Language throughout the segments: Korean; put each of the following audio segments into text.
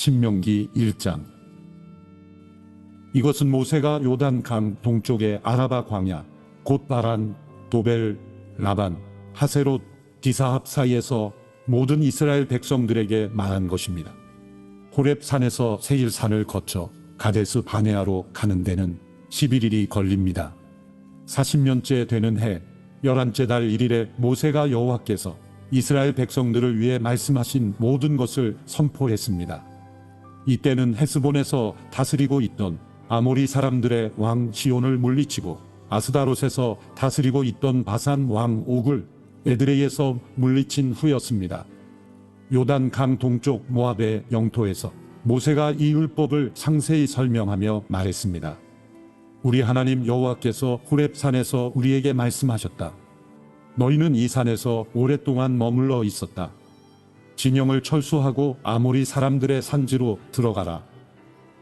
신명기 1장. 이것은 모세가 요단 강 동쪽의 아라바 광야 곧 바란, 도벨, 라반, 하세롯, 디사합 사이에서 모든 이스라엘 백성들에게 말한 것입니다. 호렙 산에서 세일 산을 거쳐 가데스 바네아로 가는 데는 11일이 걸립니다. 40년째 되는 해 11째 달 1일에 모세가 여호와께서 이스라엘 백성들을 위해 말씀하신 모든 것을 선포했습니다. 이때는 헤스본에서 다스리고 있던 아모리 사람들의 왕 시온을 물리치고 아스다롯에서 다스리고 있던 바산 왕 옥을 에드레이에서 물리친 후였습니다. 요단 강 동쪽 모압의 영토에서 모세가 이 율법을 상세히 설명하며 말했습니다. 우리 하나님 여호와께서 호렙 산에서 우리에게 말씀하셨다. 너희는 이 산에서 오랫동안 머물러 있었다. 진영을 철수하고 아모리 사람들의 산지로 들어가라.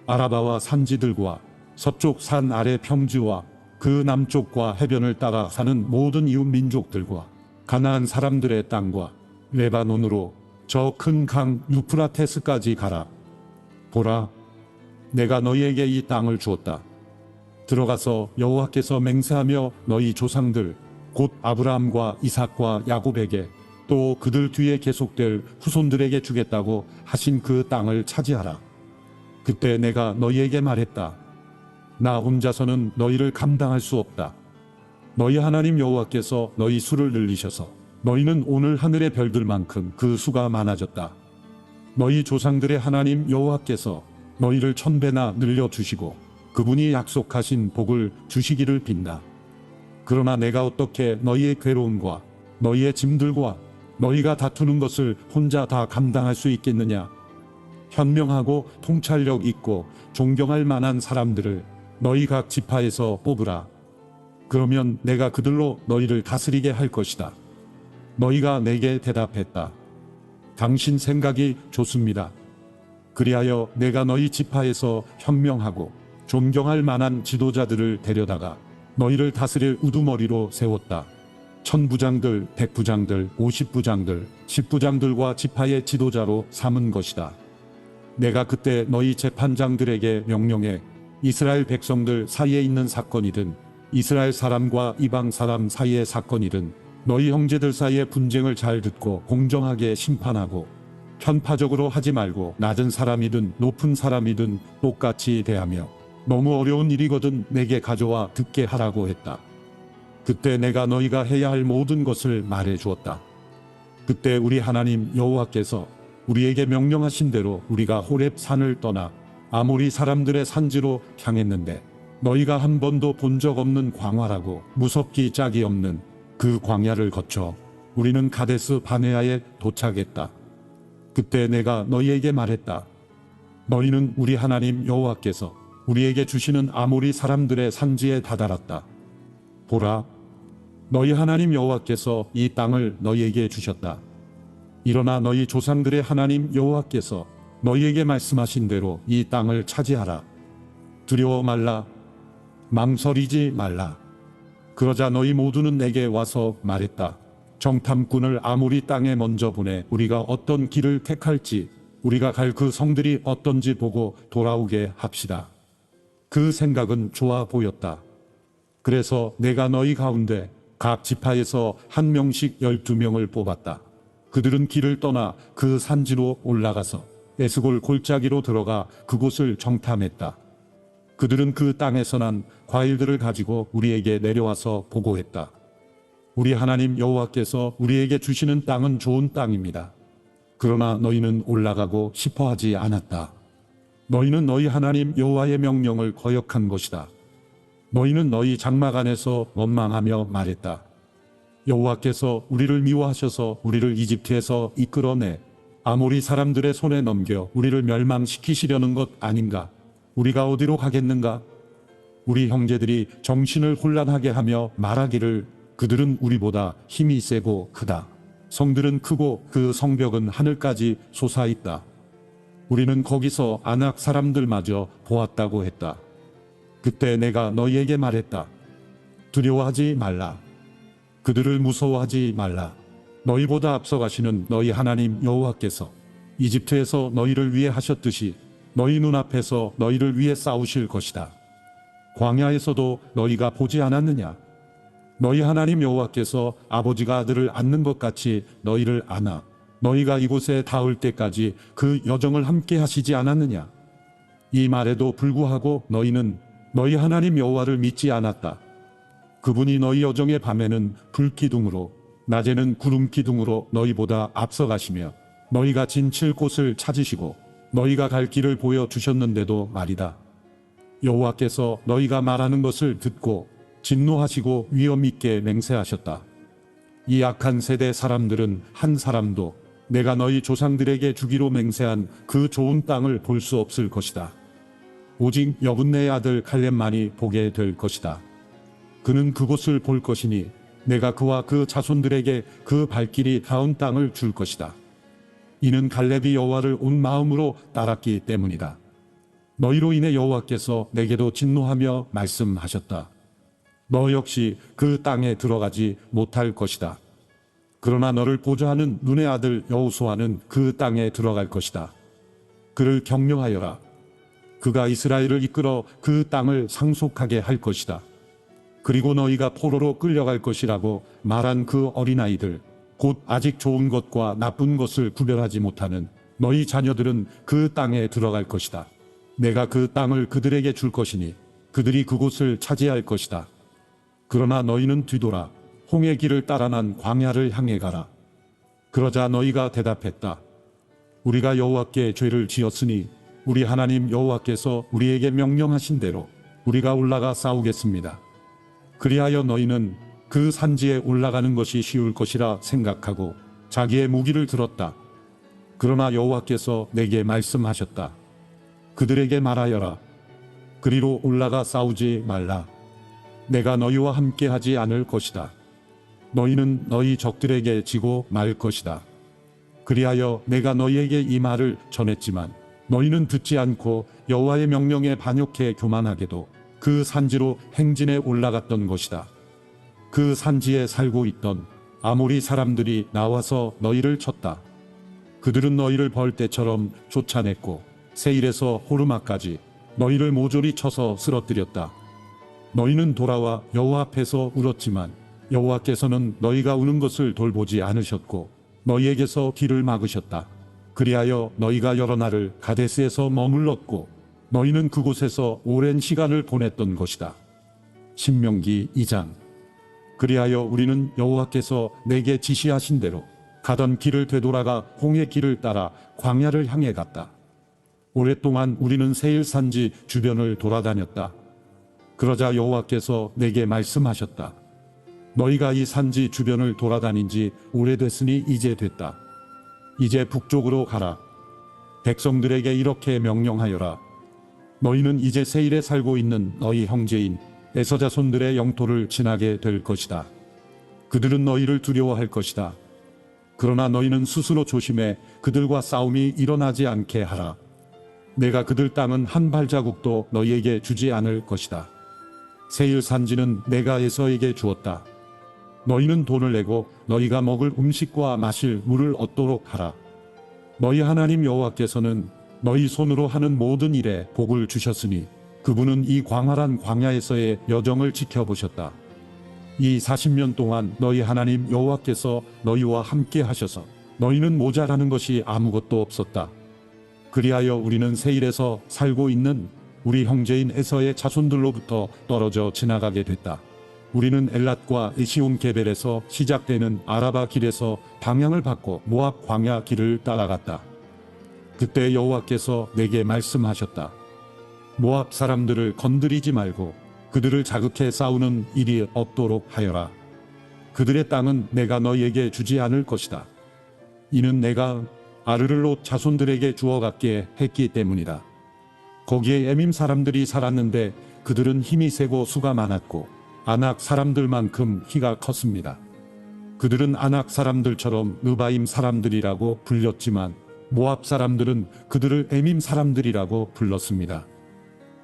아라바와 산지들과 서쪽 산 아래 평지와 그 남쪽과 해변을 따라 사는 모든 이웃 민족들과 가나안 사람들의 땅과 레바논으로 저 큰 강 유프라테스까지 가라. 보라, 내가 너희에게 이 땅을 주었다. 들어가서 여호와께서 맹세하며 너희 조상들 곧 아브라함과 이삭과 야곱에게 또 그들 뒤에 계속될 후손들에게 주겠다고 하신 그 땅을 차지하라. 그때 내가 너희에게 말했다. 나 혼자서는 너희를 감당할 수 없다. 너희 하나님 여호와께서 너희 수를 늘리셔서 너희는 오늘 하늘의 별들만큼 그 수가 많아졌다. 너희 조상들의 하나님 여호와께서 너희를 1000배나 늘려주시고 그분이 약속하신 복을 주시기를 빈다. 그러나 내가 어떻게 너희의 괴로움과 너희의 짐들과 너희가 다투는 것을 혼자 다 감당할 수 있겠느냐? 현명하고 통찰력 있고 존경할 만한 사람들을 너희 각 지파에서 뽑으라. 그러면 내가 그들로 너희를 다스리게 할 것이다. 너희가 내게 대답했다. 당신 생각이 좋습니다. 그리하여 내가 너희 지파에서 현명하고 존경할 만한 지도자들을 데려다가 너희를 다스릴 우두머리로 세웠다. 1000부장들, 100부장들, 50부장들, 10부장들과 지파의 지도자로 삼은 것이다. 내가 그때 너희 재판장들에게 명령해 이스라엘 백성들 사이에 있는 사건이든 이스라엘 사람과 이방 사람 사이의 사건이든 너희 형제들 사이의 분쟁을 잘 듣고 공정하게 심판하고 편파적으로 하지 말고 낮은 사람이든 높은 사람이든 똑같이 대하며 너무 어려운 일이거든 내게 가져와 듣게 하라고 했다. 그때 내가 너희가 해야 할 모든 것을 말해 주었다. 그때 우리 하나님 여호와께서 우리에게 명령하신 대로 우리가 호렙 산을 떠나 아모리 사람들의 산지로 향했는데 너희가 한 번도 본 적 없는 광활하고 무섭기 짝이 없는 그 광야를 거쳐 우리는 가데스 바네아에 도착했다. 그때 내가 너희에게 말했다. 너희는 우리 하나님 여호와께서 우리에게 주시는 아모리 사람들의 산지에 다다랐다. 보라, 너희 하나님 여호와께서 이 땅을 너희에게 주셨다. 일어나 너희 조상들의 하나님 여호와께서 너희에게 말씀하신 대로 이 땅을 차지하라. 두려워 말라. 망설이지 말라. 그러자 너희 모두는 내게 와서 말했다. 정탐꾼을 아모리 땅에 먼저 보내 우리가 어떤 길을 택할지 우리가 갈 그 성들이 어떤지 보고 돌아오게 합시다. 그 생각은 좋아 보였다. 그래서 내가 너희 가운데 각 지파에서 한 명씩 12명을 뽑았다. 그들은 길을 떠나 그 산지로 올라가서 에스골 골짜기로 들어가 그곳을 정탐했다. 그들은 그 땅에서 난 과일들을 가지고 우리에게 내려와서 보고했다. 우리 하나님 여호와께서 우리에게 주시는 땅은 좋은 땅입니다. 그러나 너희는 올라가고 싶어 하지 않았다. 너희는 너희 하나님 여호와의 명령을 거역한 것이다. 너희는 너희 장막 안에서 원망하며 말했다. 여호와께서 우리를 미워하셔서 우리를 이집트에서 이끌어내 아모리 사람들의 손에 넘겨 우리를 멸망시키시려는 것 아닌가? 우리가 어디로 가겠는가? 우리 형제들이 정신을 혼란하게 하며 말하기를 그들은 우리보다 힘이 세고 크다. 성들은 크고 그 성벽은 하늘까지 솟아있다. 우리는 거기서 아낙 사람들마저 보았다고 했다. 그때 내가 너희에게 말했다. 두려워하지 말라. 그들을 무서워하지 말라. 너희보다 앞서가시는 너희 하나님 여호와께서 이집트에서 너희를 위해 하셨듯이 너희 눈앞에서 너희를 위해 싸우실 것이다. 광야에서도 너희가 보지 않았느냐? 너희 하나님 여호와께서 아버지가 아들을 안는 것 같이 너희를 안아 너희가 이곳에 닿을 때까지 그 여정을 함께 하시지 않았느냐? 이 말에도 불구하고 너희는 너희 하나님 여호와를 믿지 않았다. 그분이 너희 여정의 밤에는 불기둥으로 낮에는 구름기둥으로 너희보다 앞서가시며 너희가 진칠 곳을 찾으시고 너희가 갈 길을 보여주셨는데도 말이다. 여호와께서 너희가 말하는 것을 듣고 진노하시고 위엄 있게 맹세하셨다. 이 악한 세대 사람들은 한 사람도 내가 너희 조상들에게 주기로 맹세한 그 좋은 땅을 볼 수 없을 것이다. 오직 여분네의 아들 갈렙만이 보게 될 것이다. 그는 그곳을 볼 것이니 내가 그와 그 자손들에게 그 발길이 닿은 땅을 줄 것이다. 이는 갈렙이 여호와를 온 마음으로 따랐기 때문이다. 너희로 인해 여호와께서 내게도 진노하며 말씀하셨다. 너 역시 그 땅에 들어가지 못할 것이다. 그러나 너를 보좌하는 눈의 아들 여호수아는 그 땅에 들어갈 것이다. 그를 격려하여라. 그가 이스라엘을 이끌어 그 땅을 상속하게 할 것이다. 그리고 너희가 포로로 끌려갈 것이라고 말한 그 어린아이들, 곧 아직 좋은 것과 나쁜 것을 구별하지 못하는 너희 자녀들은 그 땅에 들어갈 것이다. 내가 그 땅을 그들에게 줄 것이니 그들이 그곳을 차지할 것이다. 그러나 너희는 뒤돌아 홍해 길을 따라 난 광야를 향해 가라. 그러자 너희가 대답했다. 우리가 여호와께 죄를 지었으니 우리 하나님 여호와께서 우리에게 명령하신 대로 우리가 올라가 싸우겠습니다. 그리하여 너희는 그 산지에 올라가는 것이 쉬울 것이라 생각하고 자기의 무기를 들었다. 그러나 여호와께서 내게 말씀하셨다. 그들에게 말하여라. 그리로 올라가 싸우지 말라. 내가 너희와 함께 하지 않을 것이다. 너희는 너희 적들에게 지고 말 것이다. 그리하여 내가 너희에게 이 말을 전했지만 너희는 듣지 않고 여호와의 명령에 반역해 교만하게도 그 산지로 행진해 올라갔던 것이다. 그 산지에 살고 있던 아모리 사람들이 나와서 너희를 쳤다. 그들은 너희를 벌떼처럼 쫓아냈고 세일에서 호르마까지 너희를 모조리 쳐서 쓰러뜨렸다. 너희는 돌아와 여호와 앞에서 울었지만 여호와께서는 너희가 우는 것을 돌보지 않으셨고 너희에게서 길을 막으셨다. 그리하여 너희가 여러 날을 가데스에서 머물렀고 너희는 그곳에서 오랜 시간을 보냈던 것이다. 신명기 2장. 그리하여 우리는 여호와께서 내게 지시하신 대로 가던 길을 되돌아가 홍해 길을 따라 광야를 향해 갔다. 오랫동안 우리는 세일 산지 주변을 돌아다녔다. 그러자 여호와께서 내게 말씀하셨다. 너희가 이 산지 주변을 돌아다닌 지 오래됐으니 이제 됐다. 이제 북쪽으로 가라. 백성들에게 이렇게 명령하여라. 너희는 이제 세일에 살고 있는 너희 형제인 에서 자손들의 영토를 지나게 될 것이다. 그들은 너희를 두려워할 것이다. 그러나 너희는 스스로 조심해 그들과 싸움이 일어나지 않게 하라. 내가 그들 땅은 한 발자국도 너희에게 주지 않을 것이다. 세일 산지는 내가 에서에게 주었다. 너희는 돈을 내고 너희가 먹을 음식과 마실 물을 얻도록 하라. 너희 하나님 여호와께서는 너희 손으로 하는 모든 일에 복을 주셨으니 그분은 이 광활한 광야에서의 여정을 지켜보셨다. 이 40년 동안 너희 하나님 여호와께서 너희와 함께 하셔서 너희는 모자라는 것이 아무것도 없었다. 그리하여 우리는 세일에서 살고 있는 우리 형제인 에서의 자손들로부터 떨어져 지나가게 됐다. 우리는 엘랏과 에시온 게벨에서 시작되는 아라바 길에서 방향을 바꿔 모압 광야 길을 따라갔다. 그때 여호와께서 내게 말씀하셨다. 모압 사람들을 건드리지 말고 그들을 자극해 싸우는 일이 없도록 하여라. 그들의 땅은 내가 너희에게 주지 않을 것이다. 이는 내가 아르를롯 자손들에게 주어갔게 했기 때문이다. 거기에 에밈 사람들이 살았는데 그들은 힘이 세고 수가 많았고 아낙 사람들만큼 키가 컸습니다. 그들은 아낙 사람들처럼 느바임 사람들이라고 불렸지만 모압 사람들은 그들을 에밈 사람들이라고 불렀습니다.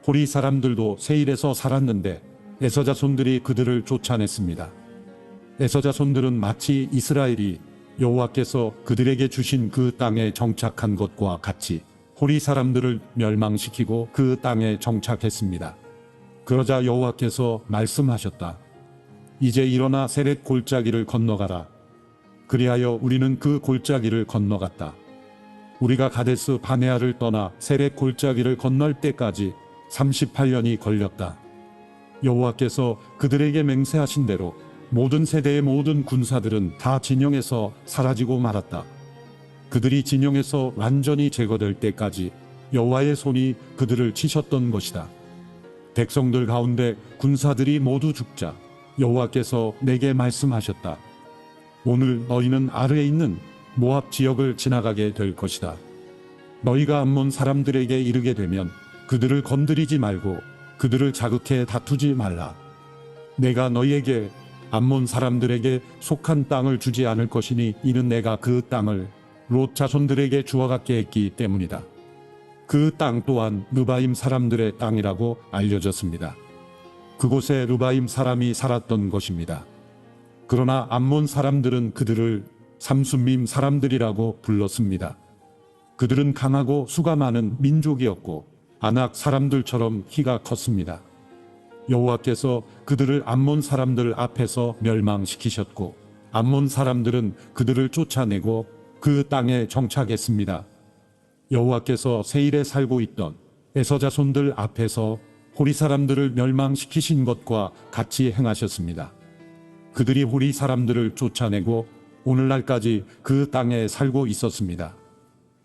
호리 사람들도 세일에서 살았는데 에서 자손들이 그들을 쫓아냈습니다. 에서 자손들은 마치 이스라엘이 여호와께서 그들에게 주신 그 땅에 정착한 것과 같이 호리 사람들을 멸망시키고 그 땅에 정착했습니다. 그러자 여호와께서 말씀하셨다. 이제 일어나 세렛 골짜기를 건너가라. 그리하여 우리는 그 골짜기를 건너갔다. 우리가 가데스 바네아를 떠나 세렛 골짜기를 건널 때까지 38년이 걸렸다. 여호와께서 그들에게 맹세하신 대로 모든 세대의 모든 군사들은 다 진영에서 사라지고 말았다. 그들이 진영에서 완전히 제거될 때까지 여호와의 손이 그들을 치셨던 것이다. 백성들 가운데 군사들이 모두 죽자 여호와께서 내게 말씀하셨다. 오늘 너희는 아르에 있는 모압 지역을 지나가게 될 것이다. 너희가 암몬 사람들에게 이르게 되면 그들을 건드리지 말고 그들을 자극해 다투지 말라. 내가 너희에게 암몬 사람들에게 속한 땅을 주지 않을 것이니 이는 내가 그 땅을 롯 자손들에게 주어갔게 했기 때문이다. 그 땅 또한 르바임 사람들의 땅이라고 알려졌습니다. 그곳에 르바임 사람이 살았던 것입니다. 그러나 암몬 사람들은 그들을 삼순밈 사람들이라고 불렀습니다. 그들은 강하고 수가 많은 민족이었고 아낙 사람들처럼 키가 컸습니다. 여호와께서 그들을 암몬 사람들 앞에서 멸망시키셨고 암몬 사람들은 그들을 쫓아내고 그 땅에 정착했습니다. 여호와께서 세일에 살고 있던 에서 자손들 앞에서 호리 사람들을 멸망시키신 것과 같이 행하셨습니다. 그들이 호리 사람들을 쫓아내고 오늘날까지 그 땅에 살고 있었습니다.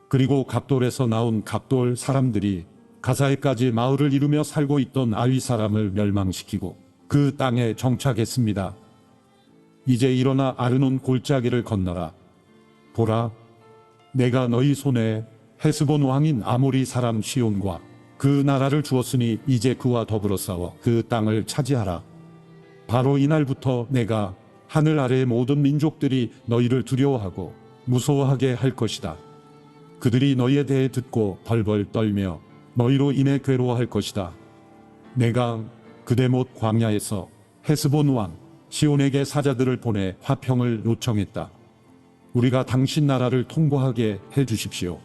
그리고 갑돌에서 나온 갑돌 사람들이 가사에까지 마을을 이루며 살고 있던 아위 사람을 멸망시키고 그 땅에 정착했습니다. 이제 일어나 아르논 골짜기를 건너라. 보라, 내가 너희 손에 헤스본 왕인 아모리 사람 시온과 그 나라를 주었으니 이제 그와 더불어 싸워 그 땅을 차지하라. 바로 이날부터 내가 하늘 아래의 모든 민족들이 너희를 두려워하고 무서워하게 할 것이다. 그들이 너희에 대해 듣고 벌벌 떨며 너희로 인해 괴로워할 것이다. 내가 그대못 광야에서 헤스본 왕 시온에게 사자들을 보내 화평을 요청했다. 우리가 당신 나라를 통과하게 해주십시오.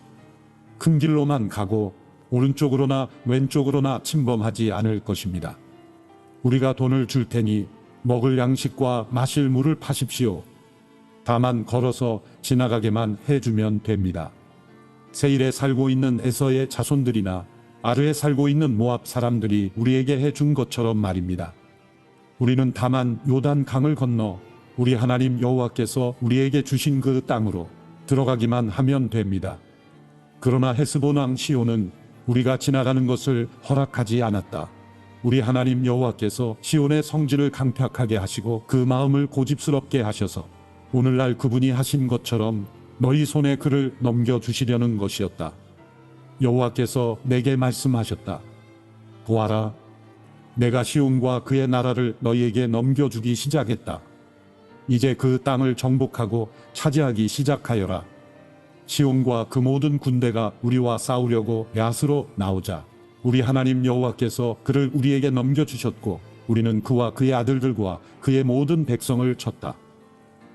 큰 길로만 가고 오른쪽으로나 왼쪽으로나 침범하지 않을 것입니다. 우리가 돈을 줄 테니 먹을 양식과 마실 물을 파십시오. 다만 걸어서 지나가게만 해주면 됩니다. 세일에 살고 있는 에서의 자손들이나 아르에 살고 있는 모압 사람들이 우리에게 해준 것처럼 말입니다. 우리는 다만 요단 강을 건너 우리 하나님 여호와께서 우리에게 주신 그 땅으로 들어가기만 하면 됩니다. 그러나 헤스본 왕 시온은 우리가 지나가는 것을 허락하지 않았다. 우리 하나님 여호와께서 시온의 성질을 강팍하게 하시고 그 마음을 고집스럽게 하셔서 오늘날 그분이 하신 것처럼 너희 손에 그를 넘겨주시려는 것이었다. 여호와께서 내게 말씀하셨다. 보아라, 내가 시온과 그의 나라를 너희에게 넘겨주기 시작했다. 이제 그 땅을 정복하고 차지하기 시작하여라. 시온과 그 모든 군대가 우리와 싸우려고 야스로 나오자 우리 하나님 여호와께서 그를 우리에게 넘겨주셨고 우리는 그와 그의 아들들과 그의 모든 백성을 쳤다.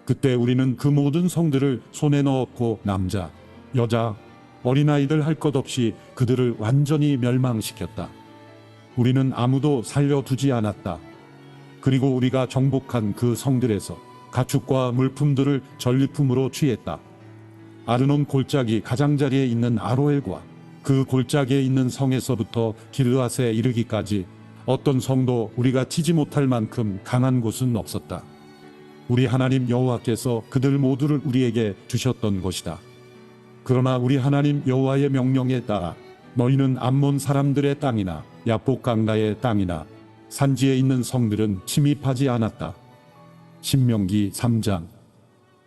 그때 우리는 그 모든 성들을 손에 넣었고 남자, 여자, 어린아이들 할 것 없이 그들을 완전히 멸망시켰다. 우리는 아무도 살려두지 않았다. 그리고 우리가 정복한 그 성들에서 가축과 물품들을 전리품으로 취했다. 아르논 골짜기 가장자리에 있는 아로엘과 그 골짜기에 있는 성에서부터 길르앗에 이르기까지 어떤 성도 우리가 치지 못할 만큼 강한 곳은 없었다. 우리 하나님 여호와께서 그들 모두를 우리에게 주셨던 것이다. 그러나 우리 하나님 여호와의 명령에 따라 너희는 암몬 사람들의 땅이나 야복 강가의 땅이나 산지에 있는 성들은 침입하지 않았다. 신명기 3장.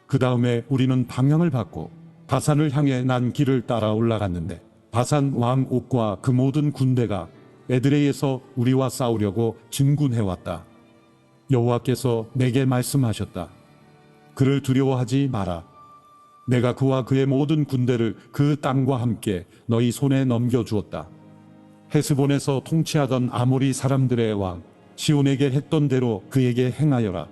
그 다음에 우리는 방향을 바꿔 바산을 향해 난 길을 따라 올라갔는데 바산 왕 옥과 그 모든 군대가 에드레이에서 우리와 싸우려고 진군해왔다. 여호와께서 내게 말씀하셨다. 그를 두려워하지 마라. 내가 그와 그의 모든 군대를 그 땅과 함께 너희 손에 넘겨주었다. 헤스본에서 통치하던 아모리 사람들의 왕 시온에게 했던 대로 그에게 행하여라.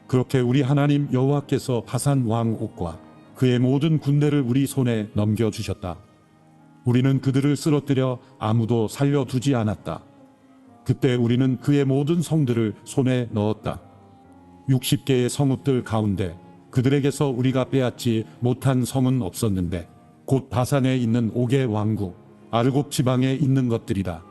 그렇게 우리 하나님 여호와께서 바산 왕 옥과 그의 모든 군대를 우리 손에 넘겨주셨다. 우리는 그들을 쓰러뜨려 아무도 살려두지 않았다. 그때 우리는 그의 모든 성들을 손에 넣었다. 60개의 성읍들 가운데 그들에게서 우리가 빼앗지 못한 성은 없었는데 곧 바산에 있는 옥의 왕국 아르곱 지방에 있는 것들이다.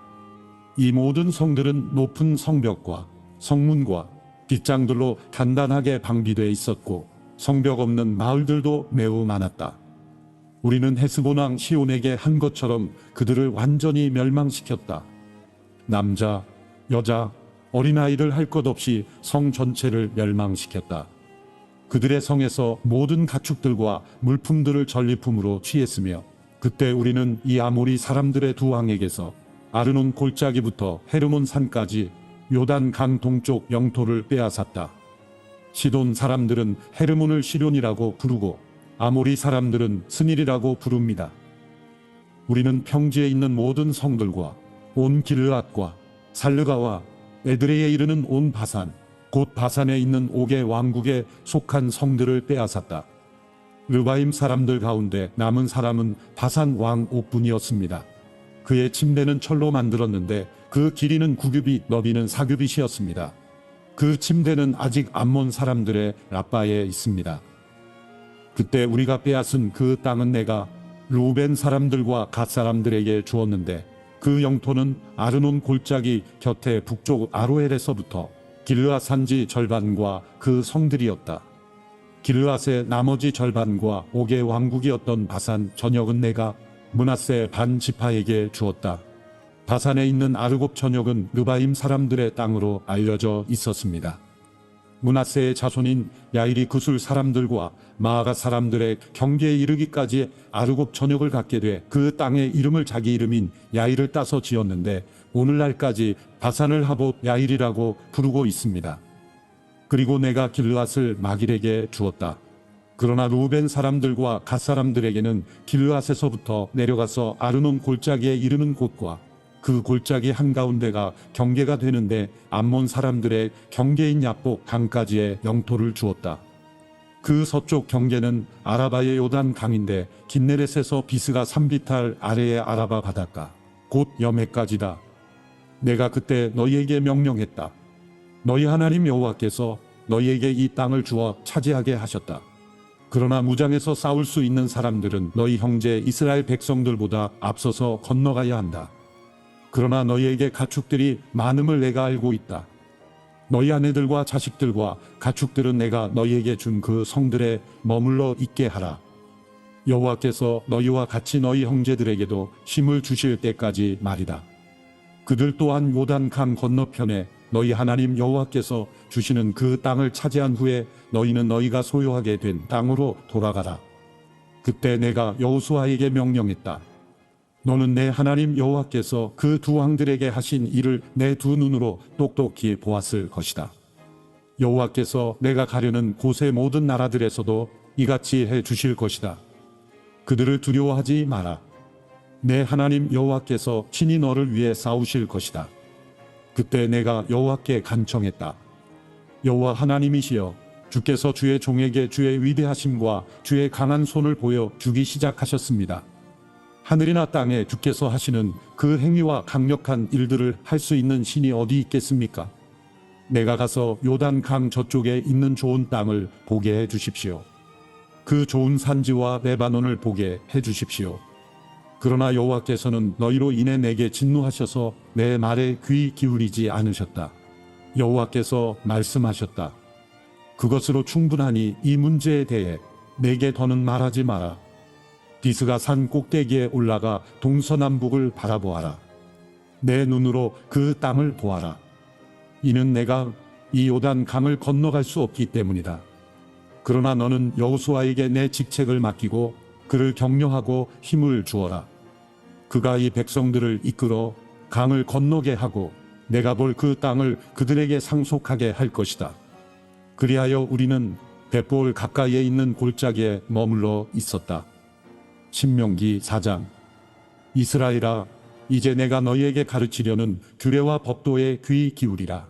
이 모든 성들은 높은 성벽과 성문과 빗장들로 단단하게 방비되어 있었고 성벽 없는 마을들도 매우 많았다. 우리는 헤스본 왕 시온에게 한 것처럼 그들을 완전히 멸망시켰다. 남자, 여자, 어린아이를 할 것 없이 성 전체를 멸망시켰다. 그들의 성에서 모든 가축들과 물품들을 전리품으로 취했으며 그때 우리는 이 아모리 사람들의 두 왕에게서 아르논 골짜기부터 헤르몬 산까지 요단 강 동쪽 영토를 빼앗았다. 시돈 사람들은 헤르몬을 시론이라고 부르고 아모리 사람들은 스닐이라고 부릅니다. 우리는 평지에 있는 모든 성들과 온 길르앗과 살르가와 에드레에 이르는 온 바산 곧 바산에 있는 옥의 왕국에 속한 성들을 빼앗았다. 르바임 사람들 가운데 남은 사람은 바산 왕 옥뿐이었습니다. 그의 침대는 철로 만들었는데 그 길이는 9규빗 너비는 4규빗이었습니다. 그 침대는 아직 암몬 사람들의 라빠에 있습니다. 그때 우리가 빼앗은 그 땅은 내가 루벤 사람들과 갓 사람들에게 주었는데 그 영토는 아르논 골짜기 곁에 북쪽 아로엘에서부터 길르앗 산지 절반과 그 성들이었다. 길르앗의 나머지 절반과 옥의 왕국이었던 바산 전역은 내가 므낫세 반 지파에게 주었다. 바산에 있는 아르곱 전역은 르바임 사람들의 땅으로 알려져 있었습니다. 므낫세의 자손인 야일이 구술 사람들과 마아가 사람들의 경계에 이르기까지 아르곱 전역을 갖게 돼 그 땅의 이름을 자기 이름인 야일을 따서 지었는데 오늘날까지 바산을 하봇 야일이라고 부르고 있습니다. 그리고 내가 길르앗을 마길에게 주었다. 그러나 루벤 사람들과 갓 사람들에게는 길르앗에서부터 내려가서 아르논 골짜기에 이르는 곳과 그 골짜기 한가운데가 경계가 되는데 암몬 사람들의 경계인 야복 강까지의 영토를 주었다. 그 서쪽 경계는 아라바의 요단 강인데 긴네렛에서 비스가 3비탈 아래의 아라바 바닷가 곧 여메까지다. 내가 그때 너희에게 명령했다. 너희 하나님 여호와께서 너희에게 이 땅을 주어 차지하게 하셨다. 그러나 무장에서 싸울 수 있는 사람들은 너희 형제 이스라엘 백성들보다 앞서서 건너가야 한다. 그러나 너희에게 가축들이 많음을 내가 알고 있다. 너희 아내들과 자식들과 가축들은 내가 너희에게 준 그 성들에 머물러 있게 하라. 여호와께서 너희와 같이 너희 형제들에게도 힘을 주실 때까지 말이다. 그들 또한 요단 강 건너편에 너희 하나님 여호와께서 주시는 그 땅을 차지한 후에 너희는 너희가 소유하게 된 땅으로 돌아가라. 그때 내가 여호수아에게 명령했다. 너는 내 하나님 여호와께서 그 두 왕들에게 하신 일을 내 두 눈으로 똑똑히 보았을 것이다. 여호와께서 내가 가려는 곳의 모든 나라들에서도 이같이 해 주실 것이다. 그들을 두려워하지 마라. 내 하나님 여호와께서 친히 너를 위해 싸우실 것이다. 그때 내가 여호와께 간청했다. 여호와 하나님이시여, 주께서 주의 종에게 주의 위대하심과 주의 강한 손을 보여 주기 시작하셨습니다. 하늘이나 땅에 주께서 하시는 그 행위와 강력한 일들을 할 수 있는 신이 어디 있겠습니까? 내가 가서 요단 강 저쪽에 있는 좋은 땅을 보게 해 주십시오. 그 좋은 산지와 레바논을 보게 해 주십시오. 그러나 여호와께서는 너희로 인해 내게 진노하셔서 내 말에 귀 기울이지 않으셨다. 여호와께서 말씀하셨다. 그것으로 충분하니 이 문제에 대해 내게 더는 말하지 마라. 비스가 산 꼭대기에 올라가 동서남북을 바라보아라. 내 눈으로 그 땅을 보아라. 이는 내가 이 요단 강을 건너갈 수 없기 때문이다. 그러나 너는 여호수아에게 내 직책을 맡기고 그를 격려하고 힘을 주어라. 그가 이 백성들을 이끌어 강을 건너게 하고 내가 볼 그 땅을 그들에게 상속하게 할 것이다. 그리하여 우리는 벳볼 가까이에 있는 골짜기에 머물러 있었다. 신명기 4장. 이스라엘아, 이제 내가 너희에게 가르치려는 규례와 법도에 귀 기울이라.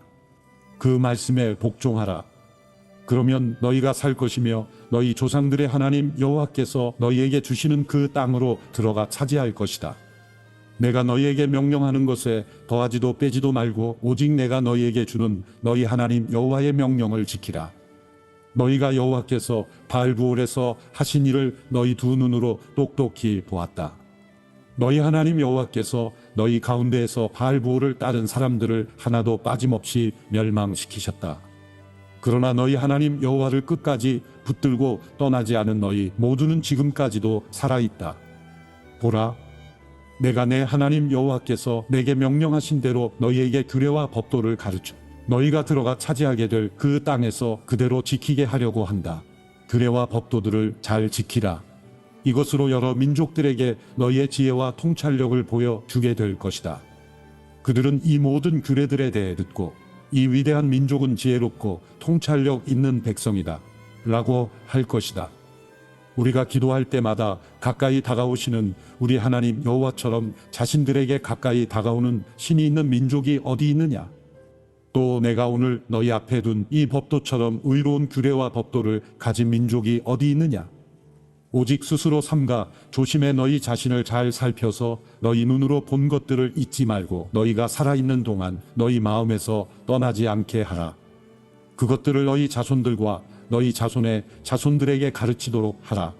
그 말씀에 복종하라. 그러면 너희가 살 것이며 너희 조상들의 하나님 여호와께서 너희에게 주시는 그 땅으로 들어가 차지할 것이다. 내가 너희에게 명령하는 것에 더하지도 빼지도 말고 오직 내가 너희에게 주는 너희 하나님 여호와의 명령을 지키라. 너희가 여호와께서 바알부올에서 하신 일을 너희 두 눈으로 똑똑히 보았다. 너희 하나님 여호와께서 너희 가운데에서 바알부올을 따른 사람들을 하나도 빠짐없이 멸망시키셨다. 그러나 너희 하나님 여호와를 끝까지 붙들고 떠나지 않은 너희 모두는 지금까지도 살아있다. 보라, 내가 내 하나님 여호와께서 내게 명령하신 대로 너희에게 규례와 법도를 가르쳐 너희가 들어가 차지하게 될 그 땅에서 그대로 지키게 하려고 한다. 규례와 법도들을 잘 지키라. 이것으로 여러 민족들에게 너희의 지혜와 통찰력을 보여주게 될 것이다. 그들은 이 모든 규례들에 대해 듣고 이 위대한 민족은 지혜롭고 통찰력 있는 백성이다 라고 할 것이다. 우리가 기도할 때마다 가까이 다가오시는 우리 하나님 여호와처럼 자신들에게 가까이 다가오는 신이 있는 민족이 어디 있느냐? 또 내가 오늘 너희 앞에 둔 이 법도처럼 의로운 규례와 법도를 가진 민족이 어디 있느냐? 오직 스스로 삼가 조심해 너희 자신을 잘 살펴서 너희 눈으로 본 것들을 잊지 말고 너희가 살아있는 동안 너희 마음에서 떠나지 않게 하라. 그것들을 너희 자손들과 너희 자손의 자손들에게 가르치도록 하라.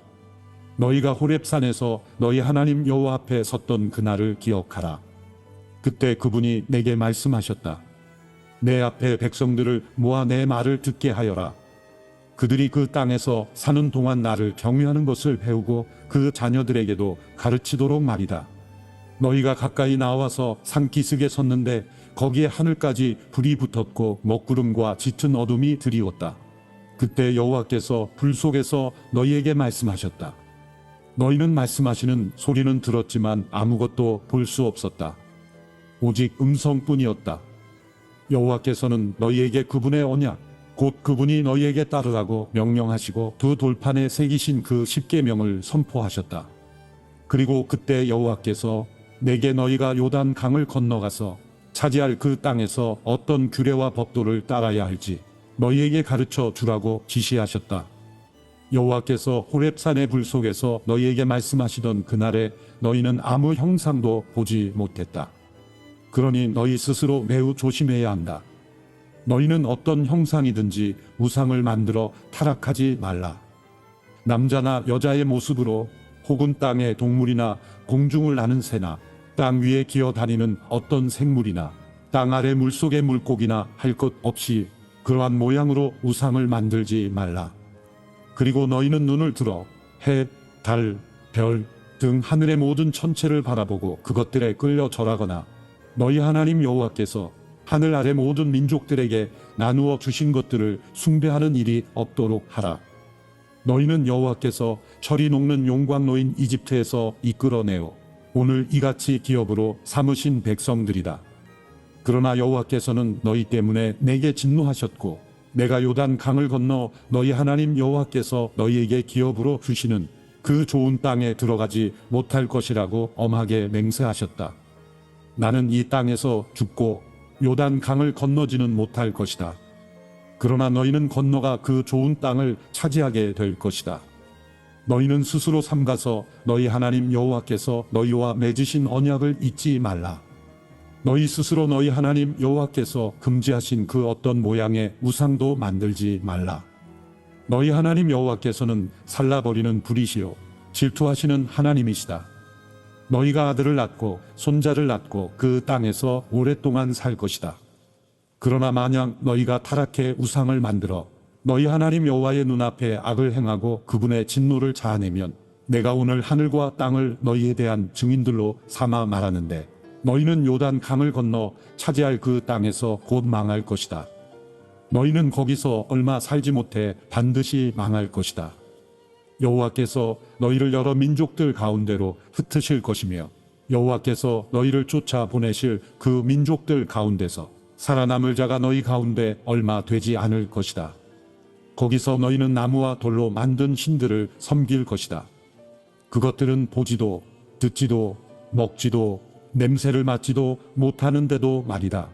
너희가 호렙산에서 너희 하나님 여호와 앞에 섰던 그날을 기억하라. 그때 그분이 내게 말씀하셨다. 내 앞에 백성들을 모아 내 말을 듣게 하여라. 그들이 그 땅에서 사는 동안 나를 경외하는 것을 배우고 그 자녀들에게도 가르치도록 말이다. 너희가 가까이 나와서 산 기슭에 섰는데 거기에 하늘까지 불이 붙었고 먹구름과 짙은 어둠이 드리웠다. 그때 여호와께서 불 속에서 너희에게 말씀하셨다. 너희는 말씀하시는 소리는 들었지만 아무것도 볼 수 없었다. 오직 음성뿐이었다. 여호와께서는 너희에게 그분의 언약, 곧 그분이 너희에게 따르라고 명령하시고 두 돌판에 새기신 그 십계명을 선포하셨다. 그리고 그때 여호와께서 내게 너희가 요단 강을 건너가서 차지할 그 땅에서 어떤 규례와 법도를 따라야 할지 너희에게 가르쳐 주라고 지시하셨다. 여호와께서 호렙산의 불 속에서 너희에게 말씀하시던 그날에 너희는 아무 형상도 보지 못했다. 그러니 너희 스스로 매우 조심해야 한다. 너희는 어떤 형상이든지 우상을 만들어 타락하지 말라. 남자나 여자의 모습으로 혹은 땅의 동물이나 공중을 나는 새나 땅 위에 기어다니는 어떤 생물이나 땅 아래 물속의 물고기나 할 것 없이 그러한 모양으로 우상을 만들지 말라. 그리고 너희는 눈을 들어 해, 달, 별 등 하늘의 모든 천체를 바라보고 그것들에 끌려 절하거나 너희 하나님 여호와께서 하늘 아래 모든 민족들에게 나누어 주신 것들을 숭배하는 일이 없도록 하라. 너희는 여호와께서 철이 녹는 용광로인 이집트에서 이끌어내어 오늘 이같이 기업으로 삼으신 백성들이다. 그러나 여호와께서는 너희 때문에 내게 진노하셨고 내가 요단 강을 건너 너희 하나님 여호와께서 너희에게 기업으로 주시는 그 좋은 땅에 들어가지 못할 것이라고 엄하게 맹세하셨다. 나는 이 땅에서 죽고 요단 강을 건너지는 못할 것이다. 그러나 너희는 건너가 그 좋은 땅을 차지하게 될 것이다. 너희는 스스로 삼가서 너희 하나님 여호와께서 너희와 맺으신 언약을 잊지 말라. 너희 스스로 너희 하나님 여호와께서 금지하신 그 어떤 모양의 우상도 만들지 말라. 너희 하나님 여호와께서는 살라버리는 불이시요 질투하시는 하나님이시다. 너희가 아들을 낳고 손자를 낳고 그 땅에서 오랫동안 살 것이다. 그러나 만약 너희가 타락해 우상을 만들어 너희 하나님 여호와의 눈앞에 악을 행하고 그분의 진노를 자아내면 내가 오늘 하늘과 땅을 너희에 대한 증인들로 삼아 말하는데 너희는 요단 강을 건너 차지할 그 땅에서 곧 망할 것이다. 너희는 거기서 얼마 살지 못해 반드시 망할 것이다. 여호와께서 너희를 여러 민족들 가운데로 흩으실 것이며 여호와께서 너희를 쫓아 보내실 그 민족들 가운데서 살아남을 자가 너희 가운데 얼마 되지 않을 것이다. 거기서 너희는 나무와 돌로 만든 신들을 섬길 것이다. 그것들은 보지도 듣지도 먹지도 냄새를 맡지도 못하는데도 말이다.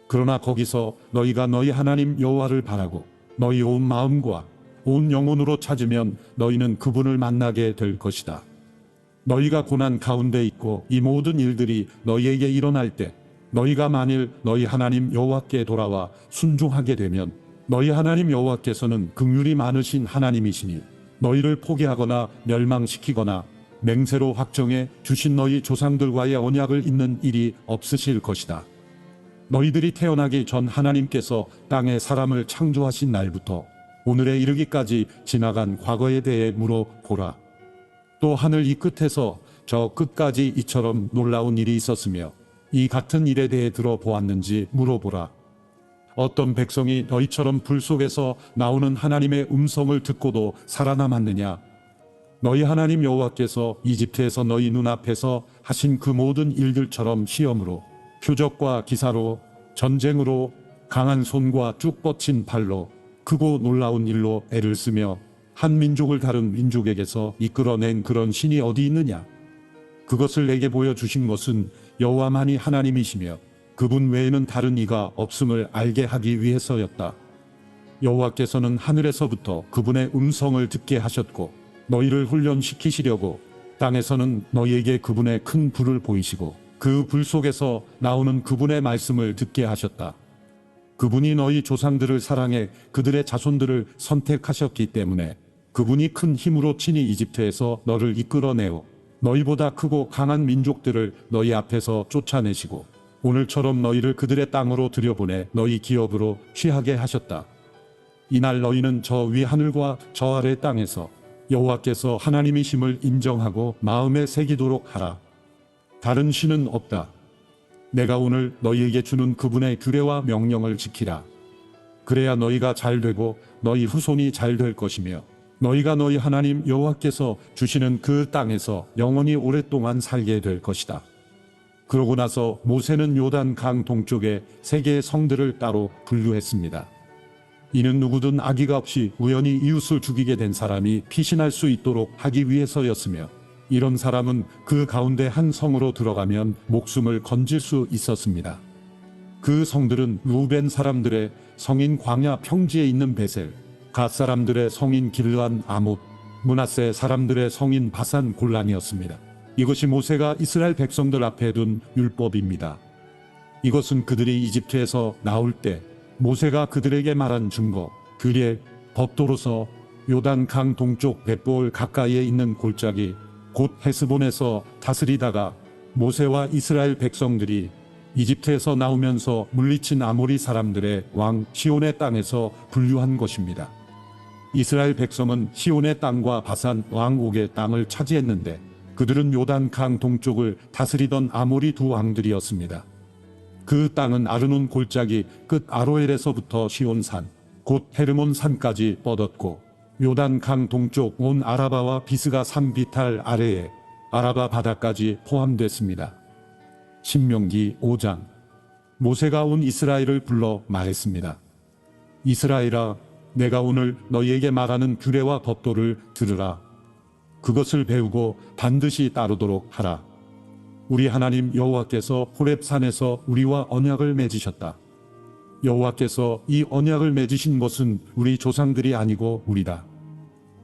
그러나 거기서 너희가 너희 하나님 여호와를 바라고 너희 온 마음과 온 영혼으로 찾으면 너희는 그분을 만나게 될 것이다. 너희가 고난 가운데 있고 이 모든 일들이 너희에게 일어날 때 너희가 만일 너희 하나님 여호와께 돌아와 순종하게 되면 너희 하나님 여호와께서는 긍휼이 많으신 하나님이시니 너희를 포기하거나 멸망시키거나 맹세로 확정해 주신 너희 조상들과의 언약을 잇는 일이 없으실 것이다. 너희들이 태어나기 전 하나님께서 땅에 사람을 창조하신 날부터 오늘에 이르기까지 지나간 과거에 대해 물어보라. 또 하늘 이 끝에서 저 끝까지 이처럼 놀라운 일이 있었으며 이 같은 일에 대해 들어보았는지 물어보라. 어떤 백성이 너희처럼 불 속에서 나오는 하나님의 음성을 듣고도 살아남았느냐? 너희 하나님 여호와께서 이집트에서 너희 눈앞에서 하신 그 모든 일들처럼 시험으로, 표적과 기사로, 전쟁으로, 강한 손과 쭉 뻗친 발로, 크고 놀라운 일로 애를 쓰며 한 민족을 다른 민족에게서 이끌어낸 그런 신이 어디 있느냐? 그것을 내게 보여주신 것은 여호와만이 하나님이시며 그분 외에는 다른 이가 없음을 알게 하기 위해서였다. 여호와께서는 하늘에서부터 그분의 음성을 듣게 하셨고 너희를 훈련시키시려고 땅에서는 너희에게 그분의 큰 불을 보이시고 그 불 속에서 나오는 그분의 말씀을 듣게 하셨다. 그분이 너희 조상들을 사랑해 그들의 자손들을 선택하셨기 때문에 그분이 큰 힘으로 친히 이집트에서 너를 이끌어내어 너희보다 크고 강한 민족들을 너희 앞에서 쫓아내시고 오늘처럼 너희를 그들의 땅으로 들여보내 너희 기업으로 취하게 하셨다. 이날 너희는 저 위 하늘과 저 아래 땅에서 여호와께서 하나님이심을 인정하고 마음에 새기도록 하라. 다른 신은 없다. 내가 오늘 너희에게 주는 그분의 규례와 명령을 지키라. 그래야 너희가 잘되고 너희 후손이 잘 될 것이며 너희가 너희 하나님 여호와께서 주시는 그 땅에서 영원히 오랫동안 살게 될 것이다. 그러고 나서 모세는 요단 강 동쪽에 세 개의 성들을 따로 분류했습니다. 이는 누구든 악의가 없이 우연히 이웃을 죽이게 된 사람이 피신할 수 있도록 하기 위해서였으며 이런 사람은 그 가운데 한 성으로 들어가면 목숨을 건질 수 있었습니다. 그 성들은 루벤 사람들의 성인 광야 평지에 있는 베셀, 갓 사람들의 성인 길르안 아못, 므낫세 사람들의 성인 바산 골란이었습니다. 이것이 모세가 이스라엘 백성들 앞에 둔 율법입니다. 이것은 그들이 이집트에서 나올 때 모세가 그들에게 말한 증거, 규례, 법도로서 요단 강 동쪽 벳볼 가까이에 있는 골짜기 곧 헤스본에서 다스리다가 모세와 이스라엘 백성들이 이집트에서 나오면서 물리친 아모리 사람들의 왕 시온의 땅에서 분류한 것입니다. 이스라엘 백성은 시온의 땅과 바산 왕 옥의 땅을 차지했는데 그들은 요단 강 동쪽을 다스리던 아모리 두 왕들이었습니다. 그 땅은 아르논 골짜기 끝 아로엘에서부터 시온산 곧 헤르몬 산까지 뻗었고 요단 강 동쪽 온 아라바와 비스가 산 비탈 아래에 아라바 바다까지 포함됐습니다. 신명기 5장. 모세가 온 이스라엘을 불러 말했습니다. 이스라엘아, 내가 오늘 너희에게 말하는 규례와 법도를 들으라. 그것을 배우고 반드시 따르도록 하라. 우리 하나님 여호와께서 호렙산에서 우리와 언약을 맺으셨다. 여호와께서 이 언약을 맺으신 것은 우리 조상들이 아니고 우리다.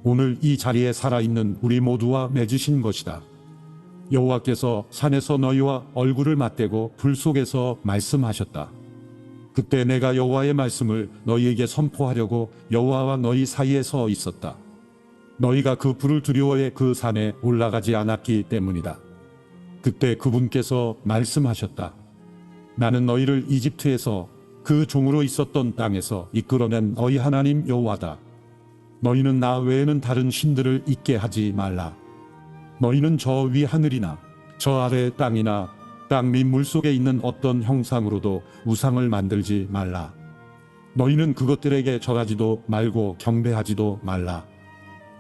오늘 이 자리에 살아있는 우리 모두와 맺으신 것이다. 여호와께서 산에서 너희와 얼굴을 맞대고 불 속에서 말씀하셨다. 그때 내가 여호와의 말씀을 너희에게 선포하려고 여호와와 너희 사이에 서 있었다. 너희가 그 불을 두려워해 그 산에 올라가지 않았기 때문이다. 그때 그분께서 말씀하셨다. 나는 너희를 이집트에서 그 종으로 있었던 땅에서 이끌어낸 너희 하나님 여호와다. 너희는 나 외에는 다른 신들을 있게 하지 말라. 너희는 저 위 하늘이나 저 아래 땅이나 땅 밑 물속에 있는 어떤 형상으로도 우상을 만들지 말라. 너희는 그것들에게 절하지도 말고 경배하지도 말라.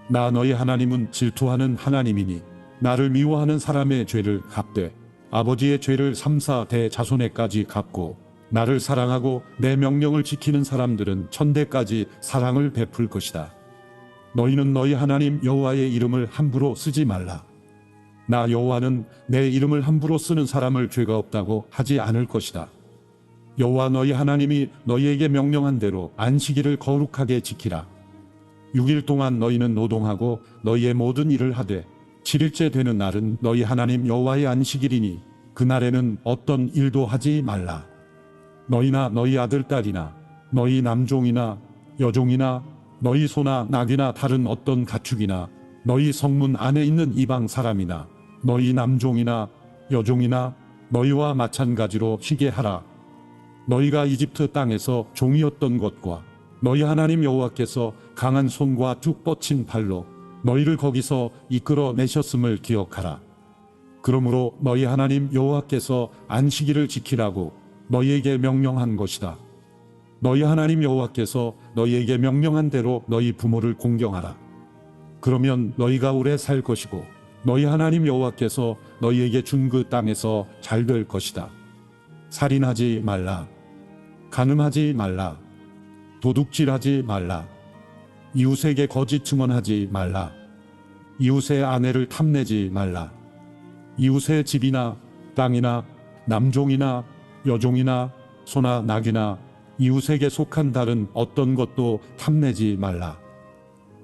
나 너희 하나님은 질투하는 하나님이니 나를 미워하는 사람의 죄를 갚되 아버지의 죄를 3-4대 자손에까지 갚고 나를 사랑하고 내 명령을 지키는 사람들은 천대까지 사랑을 베풀 것이다. 너희는 너희 하나님 여호와의 이름을 함부로 쓰지 말라. 나 여호와는 내 이름을 함부로 쓰는 사람을 죄가 없다고 하지 않을 것이다. 여호와 너희 하나님이 너희에게 명령한 대로 안식일을 거룩하게 지키라. 6일 동안 너희는 노동하고 너희의 모든 일을 하되 7일째 되는 날은 너희 하나님 여호와의 안식일이니 그날에는 어떤 일도 하지 말라. 너희나 너희 아들 딸이나 너희 남종이나 여종이나 너희 소나 낙이나 다른 어떤 가축이나 너희 성문 안에 있는 이방 사람이나 너희 남종이나 여종이나 너희와 마찬가지로 쉬게 하라. 너희가 이집트 땅에서 종이었던 것과 너희 하나님 여호와께서 강한 손과 쭉 뻗친 팔로 너희를 거기서 이끌어 내셨음을 기억하라. 그러므로 너희 하나님 여호와께서 안식일을 지키라고 너희에게 명령한 것이다. 너희 하나님 여호와께서 너희에게 명령한 대로 너희 부모를 공경하라. 그러면 너희가 오래 살 것이고 너희 하나님 여호와께서 너희에게 준 그 땅에서 잘 될 것이다. 살인하지 말라. 간음하지 말라. 도둑질하지 말라. 이웃에게 거짓 증언하지 말라. 이웃의 아내를 탐내지 말라. 이웃의 집이나 땅이나 남종이나 여종이나 소나 낙이나 이웃에게 속한 다른 어떤 것도 탐내지 말라.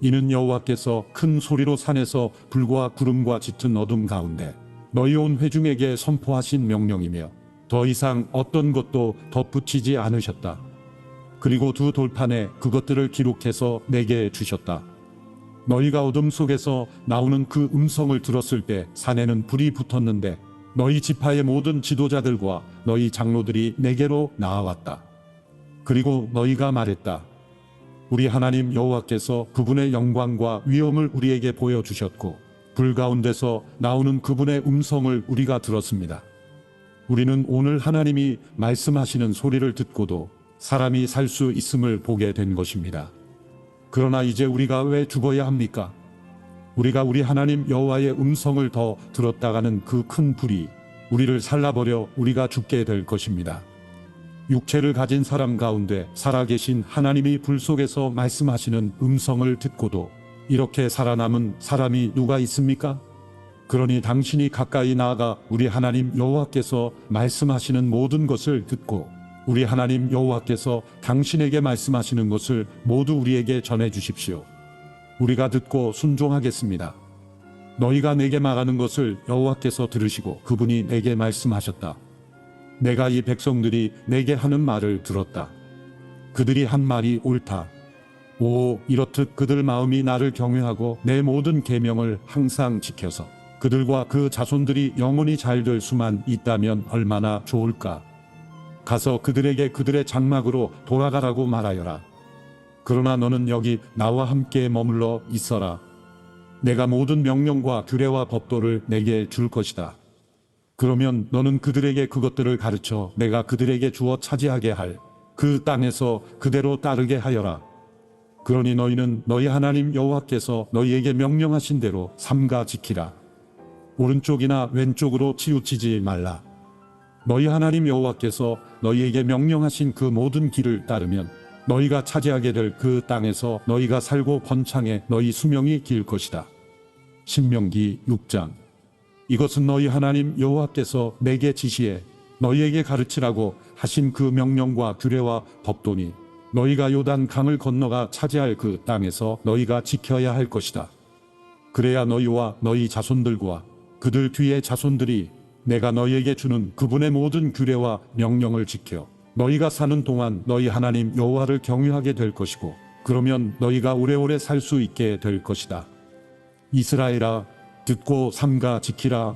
이는 여호와께서 큰 소리로 산에서 불과 구름과 짙은 어둠 가운데 너희 온 회중에게 선포하신 명령이며 더 이상 어떤 것도 덧붙이지 않으셨다. 그리고 두 돌판에 그것들을 기록해서 내게 주셨다. 너희가 어둠 속에서 나오는 그 음성을 들었을 때 산에는 불이 붙었는데 너희 지파의 모든 지도자들과 너희 장로들이 내게로 나아왔다. 그리고 너희가 말했다. 우리 하나님 여호와께서 그분의 영광과 위엄을 우리에게 보여주셨고 불 가운데서 나오는 그분의 음성을 우리가 들었습니다. 우리는 오늘 하나님이 말씀하시는 소리를 듣고도 사람이 살 수 있음을 보게 된 것입니다. 그러나 이제 우리가 왜 죽어야 합니까? 우리가 우리 하나님 여호와의 음성을 더 들었다가는 그 큰 불이 우리를 살라버려 우리가 죽게 될 것입니다. 육체를 가진 사람 가운데 살아계신 하나님이 불 속에서 말씀하시는 음성을 듣고도 이렇게 살아남은 사람이 누가 있습니까? 그러니 당신이 가까이 나아가 우리 하나님 여호와께서 말씀하시는 모든 것을 듣고 우리 하나님 여호와께서 당신에게 말씀하시는 것을 모두 우리에게 전해 주십시오. 우리가 듣고 순종하겠습니다. 너희가 내게 말하는 것을 여호와께서 들으시고 그분이 내게 말씀하셨다. 내가 이 백성들이 내게 하는 말을 들었다. 그들이 한 말이 옳다. 오, 이렇듯 그들 마음이 나를 경외하고 내 모든 계명을 항상 지켜서 그들과 그 자손들이 영원히 잘 될 수만 있다면 얼마나 좋을까. 가서 그들에게 그들의 장막으로 돌아가라고 말하여라. 그러나 너는 여기 나와 함께 머물러 있어라. 내가 모든 명령과 규례와 법도를 내게 줄 것이다. 그러면 너는 그들에게 그것들을 가르쳐 내가 그들에게 주어 차지하게 할 그 땅에서 그대로 따르게 하여라. 그러니 너희는 너희 하나님 여호와께서 너희에게 명령하신 대로 삼가 지키라. 오른쪽이나 왼쪽으로 치우치지 말라. 너희 하나님 여호와께서 너희에게 명령하신 그 모든 길을 따르면 너희가 차지하게 될 그 땅에서 너희가 살고 번창해 너희 수명이 길 것이다. 신명기 6장. 이것은 너희 하나님 여호와께서 내게 지시해 너희에게 가르치라고 하신 그 명령과 규례와 법도니 너희가 요단 강을 건너가 차지할 그 땅에서 너희가 지켜야 할 것이다. 그래야 너희와 너희 자손들과 그들 뒤의 자손들이 내가 너희에게 주는 그분의 모든 규례와 명령을 지켜 너희가 사는 동안 너희 하나님 여호와를 경유하게 될 것이고 그러면 너희가 오래오래 살 수 있게 될 것이다. 이스라엘아, 듣고 삼가 지키라.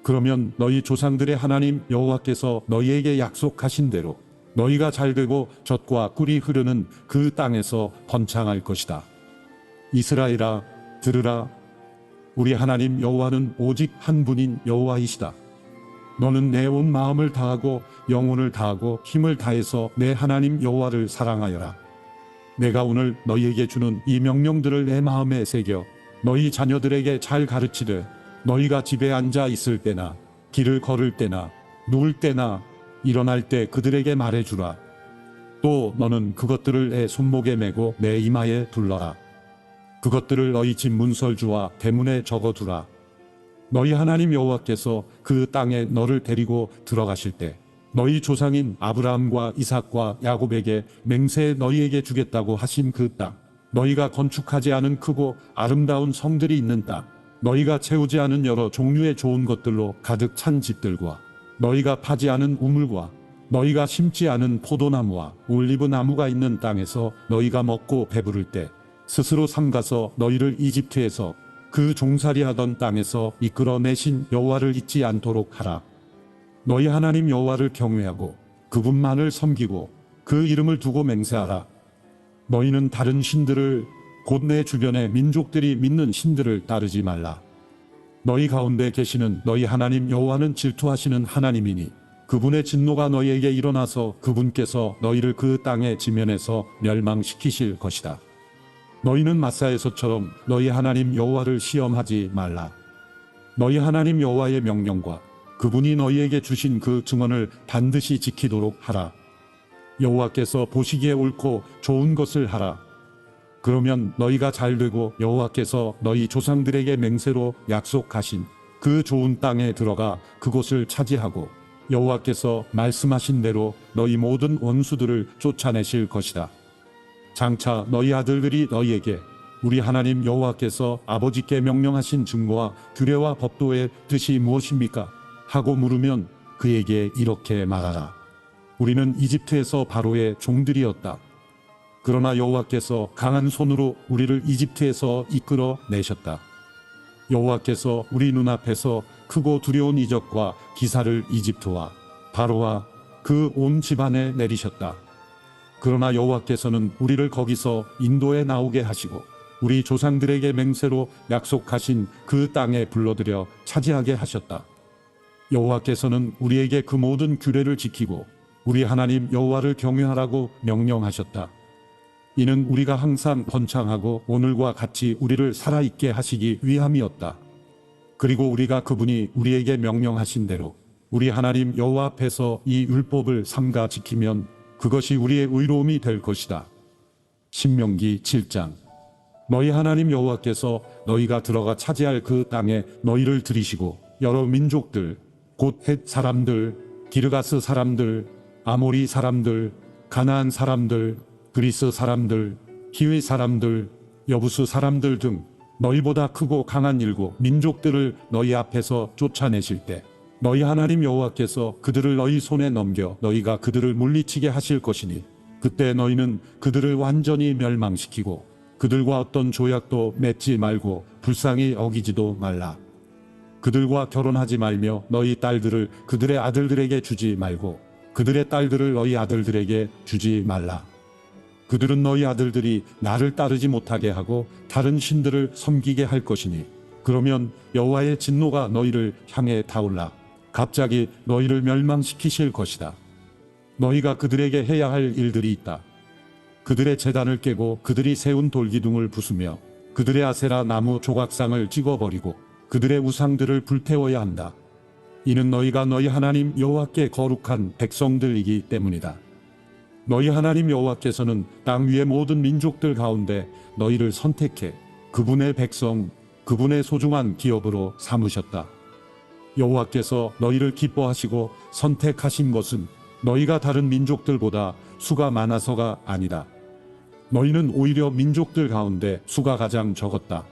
그러면 너희 조상들의 하나님 여호와께서 너희에게 약속하신 대로 너희가 잘되고 젖과 꿀이 흐르는 그 땅에서 번창할 것이다. 이스라엘아, 들으라. 우리 하나님 여호와는 오직 한 분인 여호와이시다. 너는 내 온 마음을 다하고 영혼을 다하고 힘을 다해서 내 하나님 여호와를 사랑하여라. 내가 오늘 너희에게 주는 이 명령들을 내 마음에 새겨 너희 자녀들에게 잘 가르치되 너희가 집에 앉아 있을 때나 길을 걸을 때나 누울 때나 일어날 때 그들에게 말해주라. 또 너는 그것들을 내 손목에 메고 내 이마에 둘러라. 그것들을 너희 집 문설주와 대문에 적어두라. 너희 하나님 여호와께서 그 땅에 너를 데리고 들어가실 때 너희 조상인 아브라함과 이삭과 야곱에게 맹세해 너희에게 주겠다고 하신 그 땅, 너희가 건축하지 않은 크고 아름다운 성들이 있는 땅, 너희가 채우지 않은 여러 종류의 좋은 것들로 가득 찬 집들과 너희가 파지 않은 우물과 너희가 심지 않은 포도나무와 올리브나무가 있는 땅에서 너희가 먹고 배부를 때 스스로 삼가서 너희를 이집트에서 그 종살이하던 땅에서 이끌어내신 여호와를 잊지 않도록 하라. 너희 하나님 여호와를 경외하고 그분만을 섬기고 그 이름을 두고 맹세하라. 너희는 다른 신들을, 곧 내 주변의 민족들이 믿는 신들을 따르지 말라. 너희 가운데 계시는 너희 하나님 여호와는 질투하시는 하나님이니 그분의 진노가 너희에게 일어나서 그분께서 너희를 그 땅의 지면에서 멸망시키실 것이다. 너희는 마사에서처럼 너희 하나님 여호와를 시험하지 말라. 너희 하나님 여호와의 명령과 그분이 너희에게 주신 그 증언을 반드시 지키도록 하라. 여호와께서 보시기에 옳고 좋은 것을 하라. 그러면 너희가 잘되고 여호와께서 너희 조상들에게 맹세로 약속하신 그 좋은 땅에 들어가 그곳을 차지하고 여호와께서 말씀하신 대로 너희 모든 원수들을 쫓아내실 것이다. 장차 너희 아들들이 너희에게 우리 하나님 여호와께서 아버지께 명령하신 증거와 규례와 법도의 뜻이 무엇입니까? 하고 물으면 그에게 이렇게 말하라. 우리는 이집트에서 바로의 종들이었다. 그러나 여호와께서 강한 손으로 우리를 이집트에서 이끌어 내셨다. 여호와께서 우리 눈앞에서 크고 두려운 이적과 기사를 이집트와 바로와 그 온 집안에 내리셨다. 그러나 여호와께서는 우리를 거기서 인도에 나오게 하시고 우리 조상들에게 맹세로 약속하신 그 땅에 불러들여 차지하게 하셨다. 여호와께서는 우리에게 그 모든 규례를 지키고 우리 하나님 여호와를 경외하라고 명령하셨다. 이는 우리가 항상 번창하고 오늘과 같이 우리를 살아있게 하시기 위함이었다. 그리고 우리가 그분이 우리에게 명령하신 대로 우리 하나님 여호와 앞에서 이 율법을 삼가 지키면 그것이 우리의 의로움이 될 것이다. 신명기 7장. 너희 하나님 여호와께서 너희가 들어가 차지할 그 땅에 너희를 들이시고 여러 민족들, 곧 헷 사람들, 기르가스 사람들, 아모리 사람들, 가나안 사람들, 그리스 사람들, 히위 사람들, 여부스 사람들 등 너희보다 크고 강한 일곱 민족들을 너희 앞에서 쫓아내실 때 너희 하나님 여호와께서 그들을 너희 손에 넘겨 너희가 그들을 물리치게 하실 것이니 그때 너희는 그들을 완전히 멸망시키고 그들과 어떤 조약도 맺지 말고 불쌍히 어기지도 말라. 그들과 결혼하지 말며 너희 딸들을 그들의 아들들에게 주지 말고 그들의 딸들을 너희 아들들에게 주지 말라. 그들은 너희 아들들이 나를 따르지 못하게 하고 다른 신들을 섬기게 할 것이니 그러면 여호와의 진노가 너희를 향해 타올라 갑자기 너희를 멸망시키실 것이다. 너희가 그들에게 해야 할 일들이 있다. 그들의 제단을 깨고 그들이 세운 돌기둥을 부수며 그들의 아세라 나무 조각상을 찍어버리고 그들의 우상들을 불태워야 한다. 이는 너희가 너희 하나님 여호와께 거룩한 백성들이기 때문이다. 너희 하나님 여호와께서는 땅 위의 모든 민족들 가운데 너희를 선택해 그분의 백성, 그분의 소중한 기업으로 삼으셨다. 여호와께서 너희를 기뻐하시고 선택하신 것은 너희가 다른 민족들보다 수가 많아서가 아니다. 너희는 오히려 민족들 가운데 수가 가장 적었다.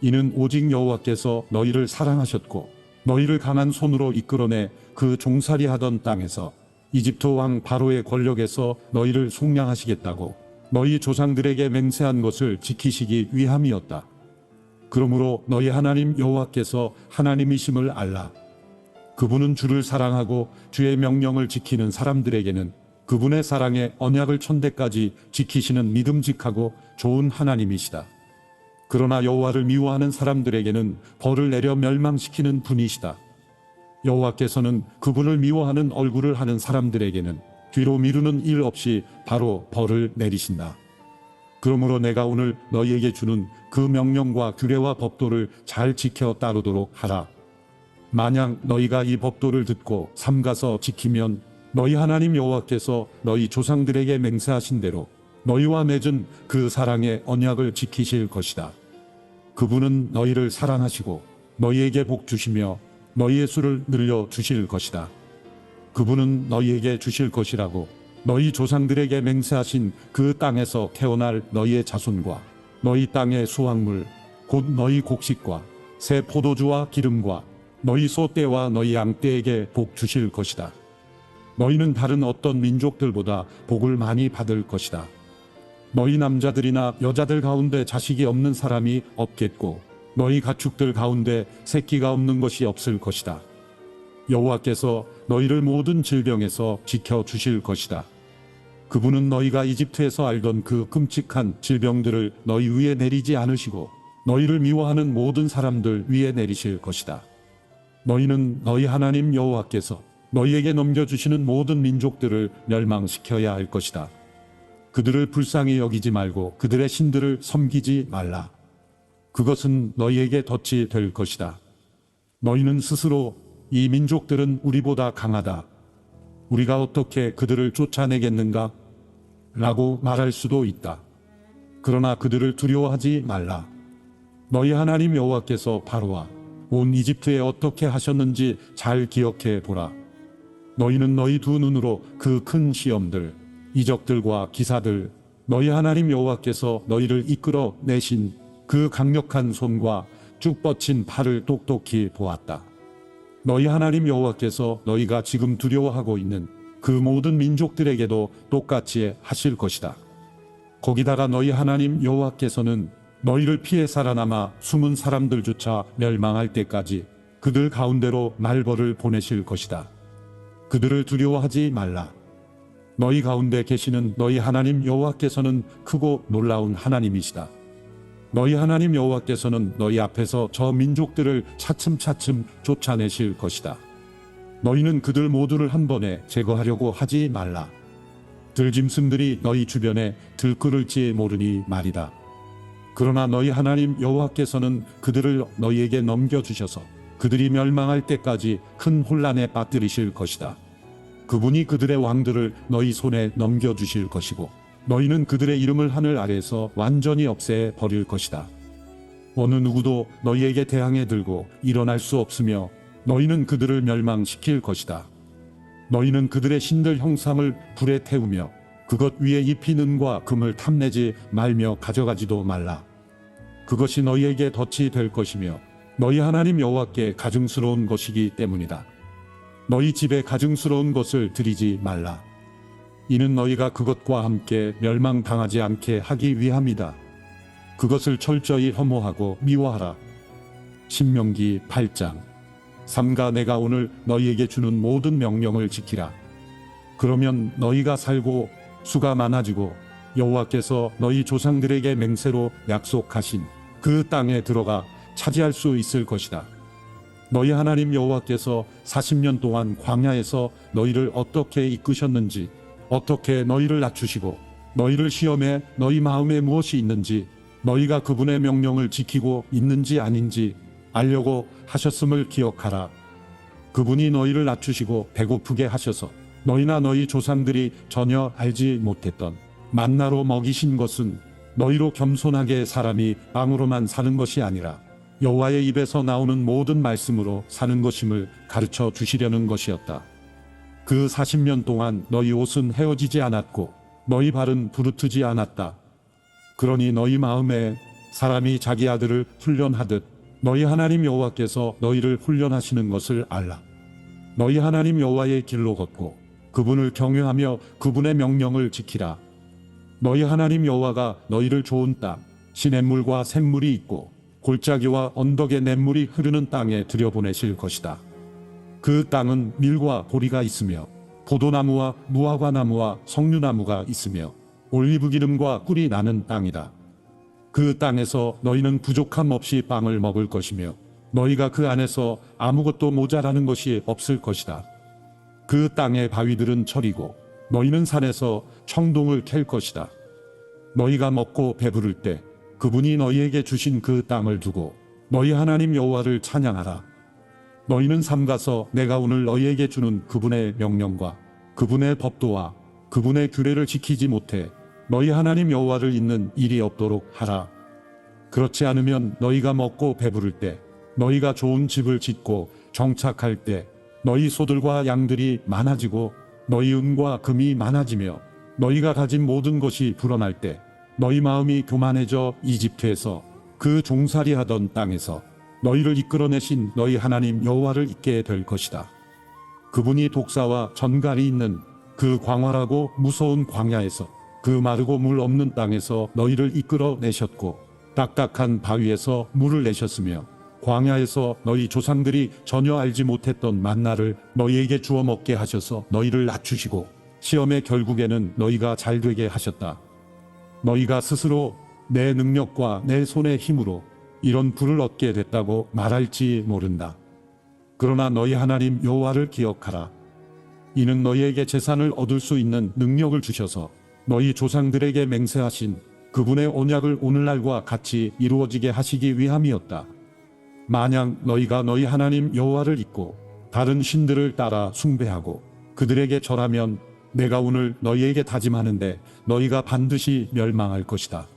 이는 오직 여호와께서 너희를 사랑하셨고 너희를 강한 손으로 이끌어내 그 종살이 하던 땅에서 이집트 왕 바로의 권력에서 너희를 속량하시겠다고 너희 조상들에게 맹세한 것을 지키시기 위함이었다. 그러므로 너희 하나님 여호와께서 하나님이심을 알라. 그분은 주를 사랑하고 주의 명령을 지키는 사람들에게는 그분의 사랑의 언약을 천대까지 지키시는 믿음직하고 좋은 하나님이시다. 그러나 여호와를 미워하는 사람들에게는 벌을 내려 멸망시키는 분이시다. 여호와께서는 그분을 미워하는 얼굴을 하는 사람들에게는 뒤로 미루는 일 없이 바로 벌을 내리신다. 그러므로 내가 오늘 너희에게 주는 그 명령과 규례와 법도를 잘 지켜 따르도록 하라. 만약 너희가 이 법도를 듣고 삼가서 지키면 너희 하나님 여호와께서 너희 조상들에게 맹세하신 대로 너희와 맺은 그 사랑의 언약을 지키실 것이다. 그분은 너희를 사랑하시고 너희에게 복 주시며 너희의 수를 늘려 주실 것이다. 그분은 너희에게 주실 것이라고 너희 조상들에게 맹세하신 그 땅에서 태어날 너희의 자손과 너희 땅의 수확물 곧 너희 곡식과 새 포도주와 기름과 너희 소떼와 너희 양떼에게 복 주실 것이다. 너희는 다른 어떤 민족들보다 복을 많이 받을 것이다. 너희 남자들이나 여자들 가운데 자식이 없는 사람이 없겠고 너희 가축들 가운데 새끼가 없는 것이 없을 것이다. 여호와께서 너희를 모든 질병에서 지켜 주실 것이다. 그분은 너희가 이집트에서 알던 그 끔찍한 질병들을 너희 위에 내리지 않으시고 너희를 미워하는 모든 사람들 위에 내리실 것이다. 너희는 너희 하나님 여호와께서 너희에게 넘겨주시는 모든 민족들을 멸망시켜야 할 것이다. 그들을 불쌍히 여기지 말고 그들의 신들을 섬기지 말라. 그것은 너희에게 덫이 될 것이다. 너희는 스스로 이 민족들은 우리보다 강하다. 우리가 어떻게 그들을 쫓아내겠는가? 라고 말할 수도 있다. 그러나 그들을 두려워하지 말라. 너희 하나님 여호와께서 바로와 온 이집트에 어떻게 하셨는지 잘 기억해 보라. 너희는 너희 두 눈으로 그 큰 시험들, 이적들과 기사들, 너희 하나님 여호와께서 너희를 이끌어 내신 그 강력한 손과 쭉 뻗친 팔을 똑똑히 보았다. 너희 하나님 여호와께서 너희가 지금 두려워하고 있는 그 모든 민족들에게도 똑같이 하실 것이다. 거기다가 너희 하나님 여호와께서는 너희를 피해 살아남아 숨은 사람들조차 멸망할 때까지 그들 가운데로 말벌을 보내실 것이다. 그들을 두려워하지 말라. 너희 가운데 계시는 너희 하나님 여호와께서는 크고 놀라운 하나님이시다. 너희 하나님 여호와께서는 너희 앞에서 저 민족들을 차츰차츰 쫓아내실 것이다. 너희는 그들 모두를 한 번에 제거하려고 하지 말라. 들짐승들이 너희 주변에 들끓을지 모르니 말이다. 그러나 너희 하나님 여호와께서는 그들을 너희에게 넘겨주셔서 그들이 멸망할 때까지 큰 혼란에 빠뜨리실 것이다. 그분이 그들의 왕들을 너희 손에 넘겨주실 것이고 너희는 그들의 이름을 하늘 아래에서 완전히 없애 버릴 것이다. 어느 누구도 너희에게 대항해 들고 일어날 수 없으며 너희는 그들을 멸망시킬 것이다. 너희는 그들의 신들 형상을 불에 태우며 그것 위에 잎인 은과 금을 탐내지 말며 가져가지도 말라. 그것이 너희에게 덫이 될 것이며 너희 하나님 여호와께 가증스러운 것이기 때문이다. 너희 집에 가증스러운 것을 드리지 말라. 이는 너희가 그것과 함께 멸망당하지 않게 하기 위함이다. 그것을 철저히 혐오하고 미워하라. 신명기 8장. 삼가 내가 오늘 너희에게 주는 모든 명령을 지키라. 그러면 너희가 살고 수가 많아지고 여호와께서 너희 조상들에게 맹세로 약속하신 그 땅에 들어가 차지할 수 있을 것이다. 너희 하나님 여호와께서 40년 동안 광야에서 너희를 어떻게 이끄셨는지, 어떻게 너희를 낮추시고 너희를 시험해 너희 마음에 무엇이 있는지, 너희가 그분의 명령을 지키고 있는지 아닌지 알려고 하셨음을 기억하라. 그분이 너희를 낮추시고 배고프게 하셔서 너희나 너희 조상들이 전혀 알지 못했던 만나로 먹이신 것은 너희로 겸손하게 사람이 빵으로만 사는 것이 아니라 여호와의 입에서 나오는 모든 말씀으로 사는 것임을 가르쳐 주시려는 것이었다. 그 40년 동안 너희 옷은 헤어지지 않았고 너희 발은 부르트지 않았다. 그러니 너희 마음에 사람이 자기 아들을 훈련하듯 너희 하나님 여호와께서 너희를 훈련하시는 것을 알라. 너희 하나님 여호와의 길로 걷고 그분을 경외하며 그분의 명령을 지키라. 너희 하나님 여호와가 너희를 좋은 땅, 시냇물과 샘물이 있고 골짜기와 언덕의 냇물이 흐르는 땅에 들여보내실 것이다. 그 땅은 밀과 보리가 있으며 포도나무와 무화과나무와 석류나무가 있으며 올리브 기름과 꿀이 나는 땅이다. 그 땅에서 너희는 부족함 없이 빵을 먹을 것이며 너희가 그 안에서 아무것도 모자라는 것이 없을 것이다. 그 땅의 바위들은 철이고 너희는 산에서 청동을 캘 것이다. 너희가 먹고 배부를 때 그분이 너희에게 주신 그 땅을 두고 너희 하나님 여호와를 찬양하라. 너희는 삼가서 내가 오늘 너희에게 주는 그분의 명령과 그분의 법도와 그분의 규례를 지키지 못해 너희 하나님 여호와를 잊는 일이 없도록 하라. 그렇지 않으면 너희가 먹고 배부를 때, 너희가 좋은 집을 짓고 정착할 때, 너희 소들과 양들이 많아지고 너희 은과 금이 많아지며 너희가 가진 모든 것이 불어날 때 너희 마음이 교만해져 이집트에서 그 종살이하던 땅에서 너희를 이끌어내신 너희 하나님 여호와를 잊게 될 것이다. 그분이 독사와 전갈이 있는 그 광활하고 무서운 광야에서 그 마르고 물 없는 땅에서 너희를 이끌어내셨고 딱딱한 바위에서 물을 내셨으며 광야에서 너희 조상들이 전혀 알지 못했던 만나를 너희에게 주어 먹게 하셔서 너희를 낮추시고 시험의 결국에는 너희가 잘되게 하셨다. 너희가 스스로 내 능력과 내 손의 힘으로 이런 부를 얻게 됐다고 말할지 모른다. 그러나 너희 하나님 여호와를 기억하라. 이는 너희에게 재산을 얻을 수 있는 능력을 주셔서 너희 조상들에게 맹세하신 그분의 언약을 오늘날과 같이 이루어지게 하시기 위함이었다. 만약 너희가 너희 하나님 여호와를 잊고 다른 신들을 따라 숭배하고 그들에게 절하면 내가 오늘 너희에게 다짐하는데 너희가 반드시 멸망할 것이다.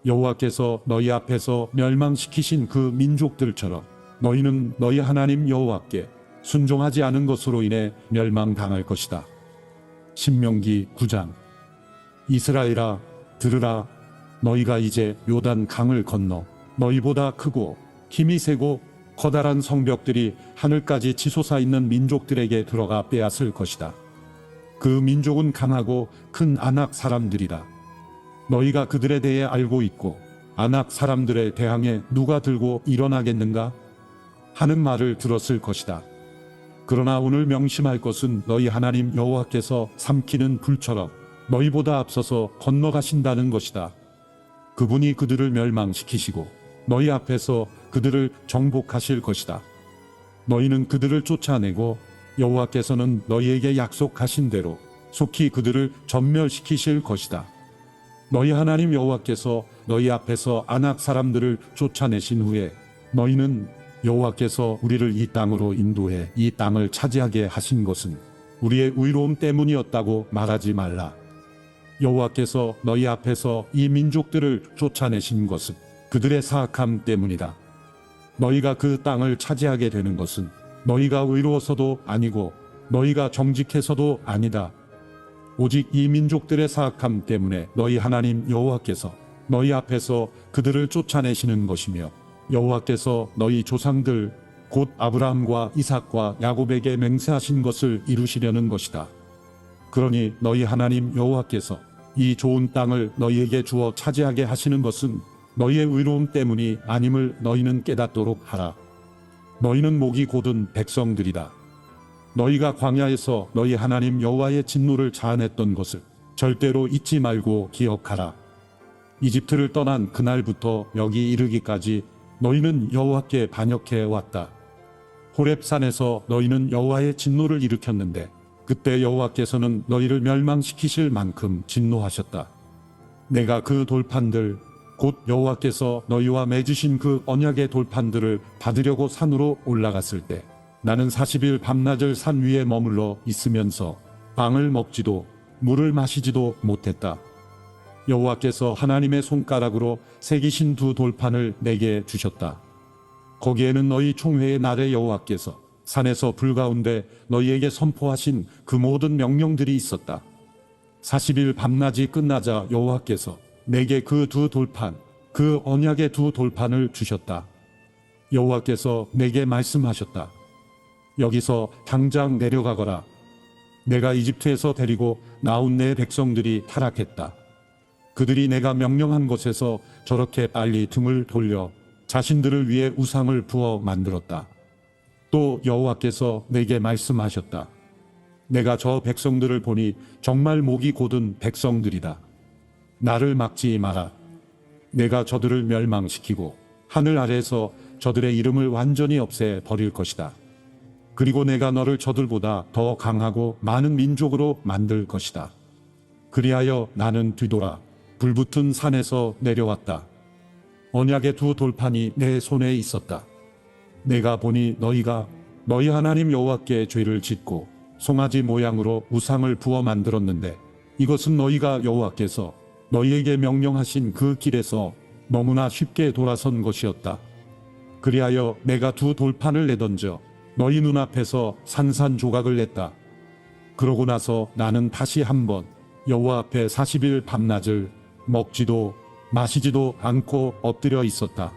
여호와께서 너희 앞에서 멸망시키신 그 민족들처럼 너희는 너희 하나님 여호와께 순종하지 않은 것으로 인해 멸망당할 것이다. 신명기 9장. 이스라엘아, 들으라. 너희가 이제 요단 강을 건너 너희보다 크고 힘이 세고 커다란 성벽들이 하늘까지 치솟아 있는 민족들에게 들어가 빼앗을 것이다. 그 민족은 강하고 큰 아낙 사람들이다. 너희가 그들에 대해 알고 있고 아낙 사람들에 대항해 누가 들고 일어나겠는가? 하는 말을 들었을 것이다. 그러나 오늘 명심할 것은 너희 하나님 여호와께서 삼키는 불처럼 너희보다 앞서서 건너가신다는 것이다. 그분이 그들을 멸망시키시고 너희 앞에서 그들을 정복하실 것이다. 너희는 그들을 쫓아내고 여호와께서는 너희에게 약속하신 대로 속히 그들을 전멸시키실 것이다. 너희 하나님 여호와께서 너희 앞에서 아낙 사람들을 쫓아내신 후에 너희는 여호와께서 우리를 이 땅으로 인도해 이 땅을 차지하게 하신 것은 우리의 의로움 때문이었다고 말하지 말라. 여호와께서 너희 앞에서 이 민족들을 쫓아내신 것은 그들의 사악함 때문이다. 너희가 그 땅을 차지하게 되는 것은 너희가 의로워서도 아니고 너희가 정직해서도 아니다. 오직 이 민족들의 사악함 때문에 너희 하나님 여호와께서 너희 앞에서 그들을 쫓아내시는 것이며 여호와께서 너희 조상들 곧 아브라함과 이삭과 야곱에게 맹세하신 것을 이루시려는 것이다. 그러니 너희 하나님 여호와께서 이 좋은 땅을 너희에게 주어 차지하게 하시는 것은 너희의 의로움 때문이 아님을 너희는 깨닫도록 하라. 너희는 목이 곧은 백성들이다. 너희가 광야에서 너희 하나님 여호와의 진노를 자아냈던 것을 절대로 잊지 말고 기억하라. 이집트를 떠난 그날부터 여기 이르기까지 너희는 여호와께 반역해 왔다. 호렙산에서 너희는 여호와의 진노를 일으켰는데 그때 여호와께서는 너희를 멸망시키실 만큼 진노하셨다. 내가 그 돌판들 곧 여호와께서 너희와 맺으신 그 언약의 돌판들을 받으려고 산으로 올라갔을 때 나는 40일 밤낮을 산 위에 머물러 있으면서 빵을 먹지도 물을 마시지도 못했다. 여호와께서 하나님의 손가락으로 새기신 두 돌판을 내게 주셨다. 거기에는 너희 총회의 날에 여호와께서 산에서 불 가운데 너희에게 선포하신 그 모든 명령들이 있었다. 40일 밤낮이 끝나자 여호와께서 내게 그 두 돌판, 그 언약의 두 돌판을 주셨다. 여호와께서 내게 말씀하셨다. 여기서 당장 내려가거라. 내가 이집트에서 데리고 나온 내 백성들이 타락했다. 그들이 내가 명령한 곳에서 저렇게 빨리 등을 돌려 자신들을 위해 우상을 부어 만들었다. 또 여호와께서 내게 말씀하셨다. 내가 저 백성들을 보니 정말 목이 곧은 백성들이다. 나를 막지 마라. 내가 저들을 멸망시키고 하늘 아래에서 저들의 이름을 완전히 없애 버릴 것이다. 그리고 내가 너를 저들보다 더 강하고 많은 민족으로 만들 것이다. 그리하여 나는 뒤돌아 불붙은 산에서 내려왔다. 언약의 두 돌판이 내 손에 있었다. 내가 보니 너희가 너희 하나님 여호와께 죄를 짓고 송아지 모양으로 우상을 부어 만들었는데 이것은 너희가 여호와께서 너희에게 명령하신 그 길에서 너무나 쉽게 돌아선 것이었다. 그리하여 내가 두 돌판을 내던져 너희 눈앞에서 산산조각을 냈다. 그러고 나서 나는 다시 한번 여호와 앞에 40일 밤낮을 먹지도 마시지도 않고 엎드려 있었다.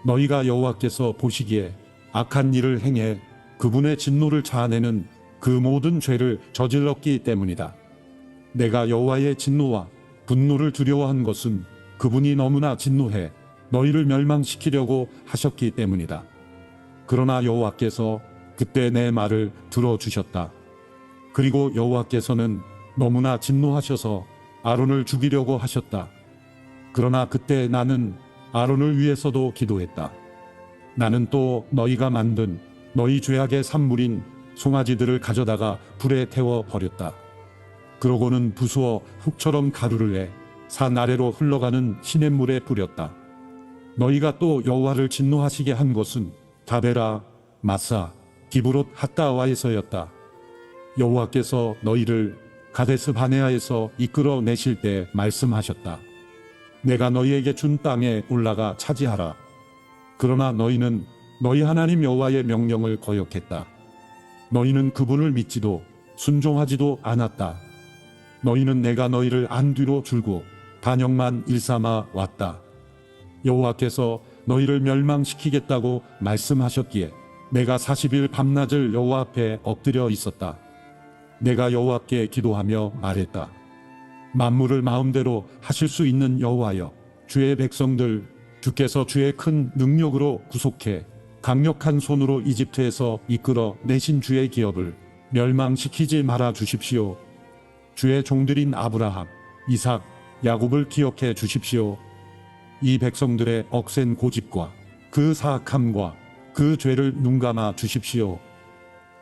너희가 여호와께서 보시기에 악한 일을 행해 그분의 진노를 자아내는 그 모든 죄를 저질렀기 때문이다. 내가 여호와의 진노와 분노를 두려워한 것은 그분이 너무나 진노해 너희를 멸망시키려고 하셨기 때문이다. 그러나 여호와께서 그때 내 말을 들어주셨다. 그리고 여호와께서는 너무나 진노하셔서 아론을 죽이려고 하셨다. 그러나 그때 나는 아론을 위해서도 기도했다. 나는 또 너희가 만든 너희 죄악의 산물인 송아지들을 가져다가 불에 태워 버렸다. 그러고는 부수어 흙처럼 가루를 내 산 아래로 흘러가는 시냇물에 뿌렸다. 너희가 또 여호와를 진노하시게 한 것은 다베라, 마사, 기브롯 핫다와에서였다. 여호와께서 너희를 가데스 바네아에서 이끌어 내실 때 말씀하셨다. 내가 너희에게 준 땅에 올라가 차지하라. 그러나 너희는 너희 하나님 여호와의 명령을 거역했다. 너희는 그분을 믿지도 순종하지도 않았다. 너희는 내가 너희를 안뒤로 줄고 반역만 일삼아 왔다. 여호와께서 너희를 멸망시키겠다고 말씀하셨기에 내가 40일 밤낮을 여호와 앞에 엎드려 있었다. 내가 여호와께 기도하며 말했다. 만물을 마음대로 하실 수 있는 여호와여, 주의 백성들 주께서 주의 큰 능력으로 구속해 강력한 손으로 이집트에서 이끌어 내신 주의 기업을 멸망시키지 말아 주십시오. 주의 종들인 아브라함, 이삭, 야곱을 기억해 주십시오. 이 백성들의 억센 고집과 그 사악함과 그 죄를 눈감아 주십시오.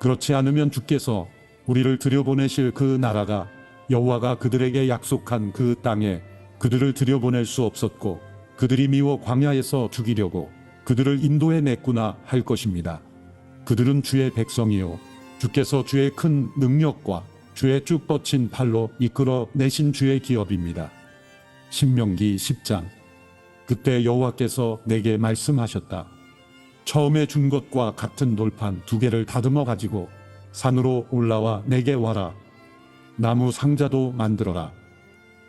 그렇지 않으면 주께서 우리를 들여보내실 그 나라가 여호와가 그들에게 약속한 그 땅에 그들을 들여보낼 수 없었고 그들이 미워 광야에서 죽이려고 그들을 인도해 냈구나 할 것입니다. 그들은 주의 백성이요 주께서 주의 큰 능력과 주의 쭉 뻗친 팔로 이끌어 내신 주의 기업입니다. 신명기 10장. 그때 여호와께서 내게 말씀하셨다. 처음에 준 것과 같은 돌판 2개를 다듬어 가지고 산으로 올라와 내게 와라. 나무 상자도 만들어라.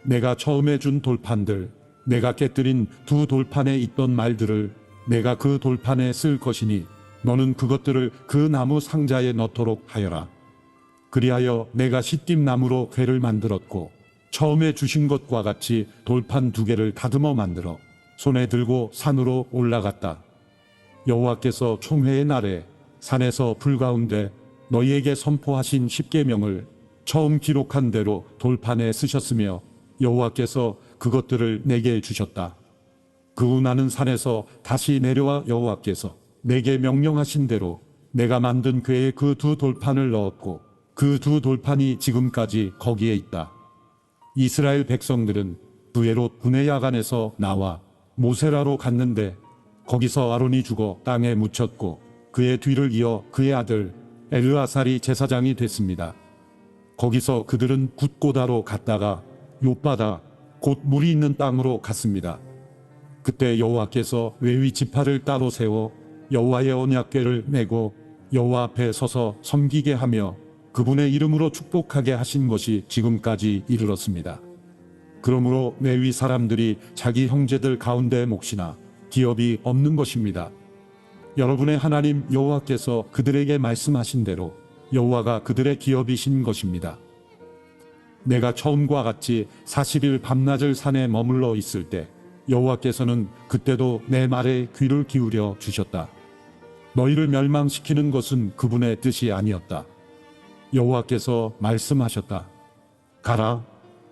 내가 처음에 준 돌판들, 내가 깨뜨린 2 돌판에 있던 말들을 내가 그 돌판에 쓸 것이니 너는 그것들을 그 나무 상자에 넣도록 하여라. 그리하여 내가 시띠임 나무로 궤를 만들었고 처음에 주신 것과 같이 돌판 2개를 다듬어 만들어 손에 들고 산으로 올라갔다. 여호와께서 총회의 날에 산에서 불 가운데 너희에게 선포하신 10계명을 처음 기록한 대로 돌판에 쓰셨으며 여호와께서 그것들을 내게 주셨다. 그 후 나는 산에서 다시 내려와 여호와께서 내게 명령하신 대로 내가 만든 궤에 그 2 돌판을 넣었고 그 2 돌판이 지금까지 거기에 있다. 이스라엘 백성들은 브에롯 분의 야간에서 나와 모세라로 갔는데 거기서 아론이 죽어 땅에 묻혔고 그의 뒤를 이어 그의 아들 엘르아살이 제사장이 됐습니다. 거기서 그들은 굿고다로 갔다가 욥바다 곧 물이 있는 땅으로 갔습니다. 그때 여호와께서 레위 지파를 따로 세워 여호와의 언약궤를 메고 여호와 앞에 서서 섬기게 하며 그분의 이름으로 축복하게 하신 것이 지금까지 이르렀습니다. 그러므로 레위 사람들이 자기 형제들 가운데 몫이나 기업이 없는 것입니다. 여러분의 하나님 여호와께서 그들에게 말씀하신 대로 여호와가 그들의 기업이신 것입니다. 내가 처음과 같이 40일 밤낮을 산에 머물러 있을 때 여호와께서는 그때도 내 말에 귀를 기울여 주셨다. 너희를 멸망시키는 것은 그분의 뜻이 아니었다. 여호와께서 말씀하셨다. 가라.